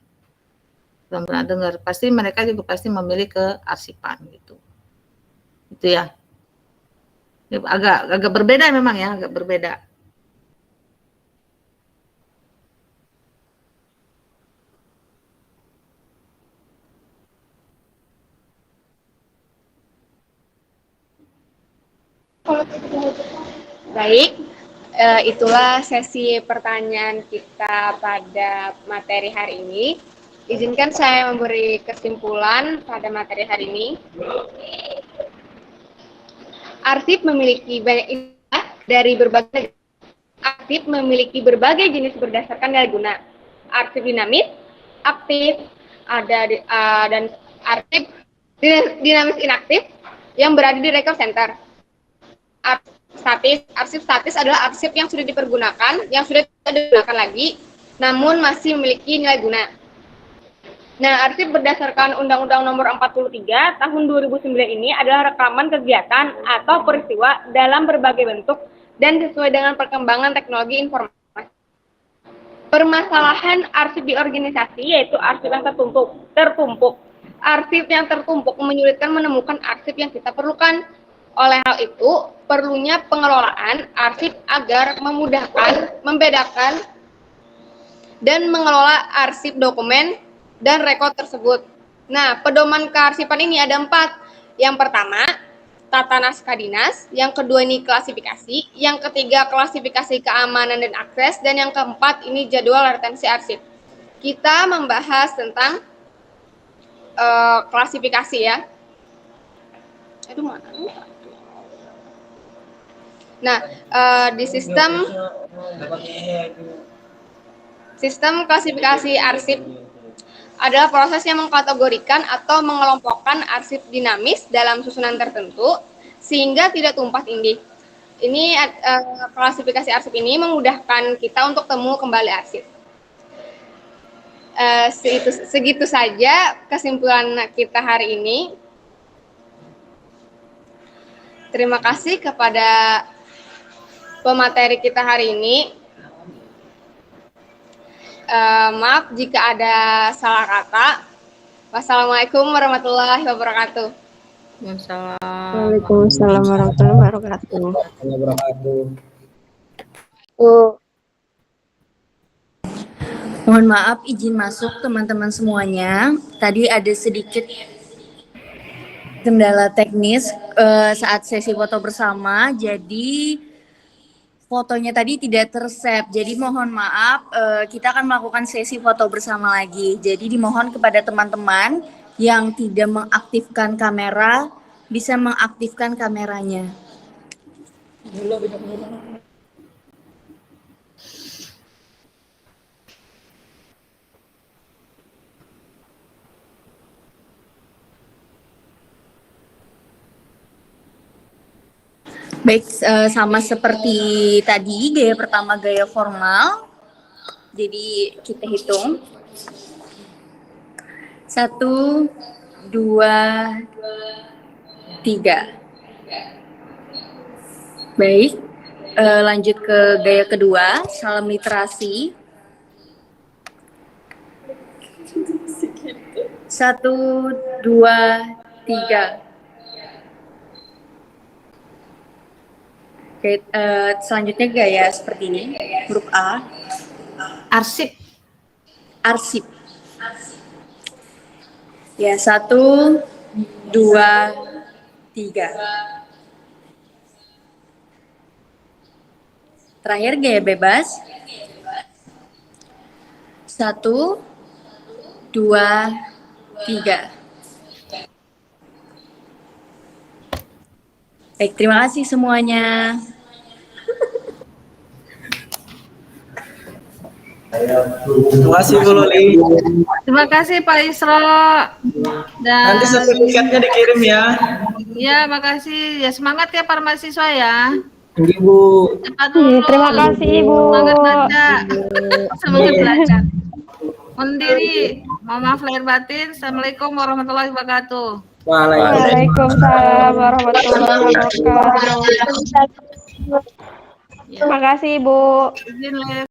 belum pernah dengar. Pasti mereka juga pasti memilih ke arsipan gitu. Itu ya. Agak berbeda memang ya, agak berbeda. Baik, itulah sesi pertanyaan kita pada materi hari ini. Izinkan saya memberi kesimpulan pada materi hari ini. Arsip memiliki banyak istilah dari berbagai arsip memiliki berbagai jenis berdasarkan nilai guna. Arsip dinamis, aktif, dan arsip dinamis inaktif yang berada di record center. Arsip statis adalah arsip yang sudah dipergunakan, yang sudah tidak digunakan lagi, namun masih memiliki nilai guna. Nah, arsip berdasarkan Undang-Undang Nomor 43 Tahun 2009 ini adalah rekaman kegiatan atau peristiwa dalam berbagai bentuk dan sesuai dengan perkembangan teknologi informasi. Permasalahan arsip di organisasi yaitu arsip yang tertumpuk. Arsip yang tertumpuk menyulitkan menemukan arsip yang kita perlukan. Oleh hal itu, perlunya pengelolaan arsip agar memudahkan, membedakan, dan mengelola arsip dokumen dan rekod tersebut. Nah, pedoman kearsipan ini ada 4. Yang pertama, tata naskah dinas. Yang kedua ini klasifikasi. Yang ketiga, klasifikasi keamanan dan akses. Dan yang keempat ini jadwal retensi arsip. Kita membahas tentang klasifikasi ya. Nah, di sistem klasifikasi arsip adalah proses yang mengkategorikan atau mengelompokkan arsip dinamis dalam susunan tertentu sehingga tidak tumpah tindih. Ini klasifikasi arsip ini memudahkan kita untuk temu kembali arsip. Segitu saja kesimpulan kita hari ini. Terima kasih kepada pemateri kita hari ini. Maaf jika ada salah kata. Wassalamualaikum warahmatullahi wabarakatuh. Waalaikumsalam warahmatullahi wabarakatuh. Mohon maaf, izin masuk teman-teman semuanya. Tadi ada sedikit kendala teknis saat sesi foto bersama, jadi fotonya tadi tidak tersave. Jadi mohon maaf, kita akan melakukan sesi foto bersama lagi. Jadi dimohon kepada teman-teman yang tidak mengaktifkan kamera, bisa mengaktifkan kameranya. Baik, sama seperti tadi, gaya pertama gaya formal. Jadi kita hitung. 1, 2, 3. Baik, lanjut ke gaya kedua, salam literasi. 1, 2, 3. Oke, selanjutnya gaya seperti ini, huruf A. Arsip. Arsip. Ya, 1, 2, 3. Terakhir gaya bebas. 1, 2, 3. Baik, terima kasih semuanya. Terima kasih Bu Loli. Terima kasih Pak Isro. Dan Nanti sertifikatnya dikirim ya. ya, makasih. Ya semangat ya para mahasiswa ya. Thank you, Bu. Cepat dulu. Terima kasih Ibu. Semangat baca. Semangat belajar. Mohon diri. Mohon maaf lahir batin. Assalamualaikum warahmatullahi wabarakatuh. Waalaikumsalam warahmatullahi wabarakatuh. Terima kasih Ibu. Izin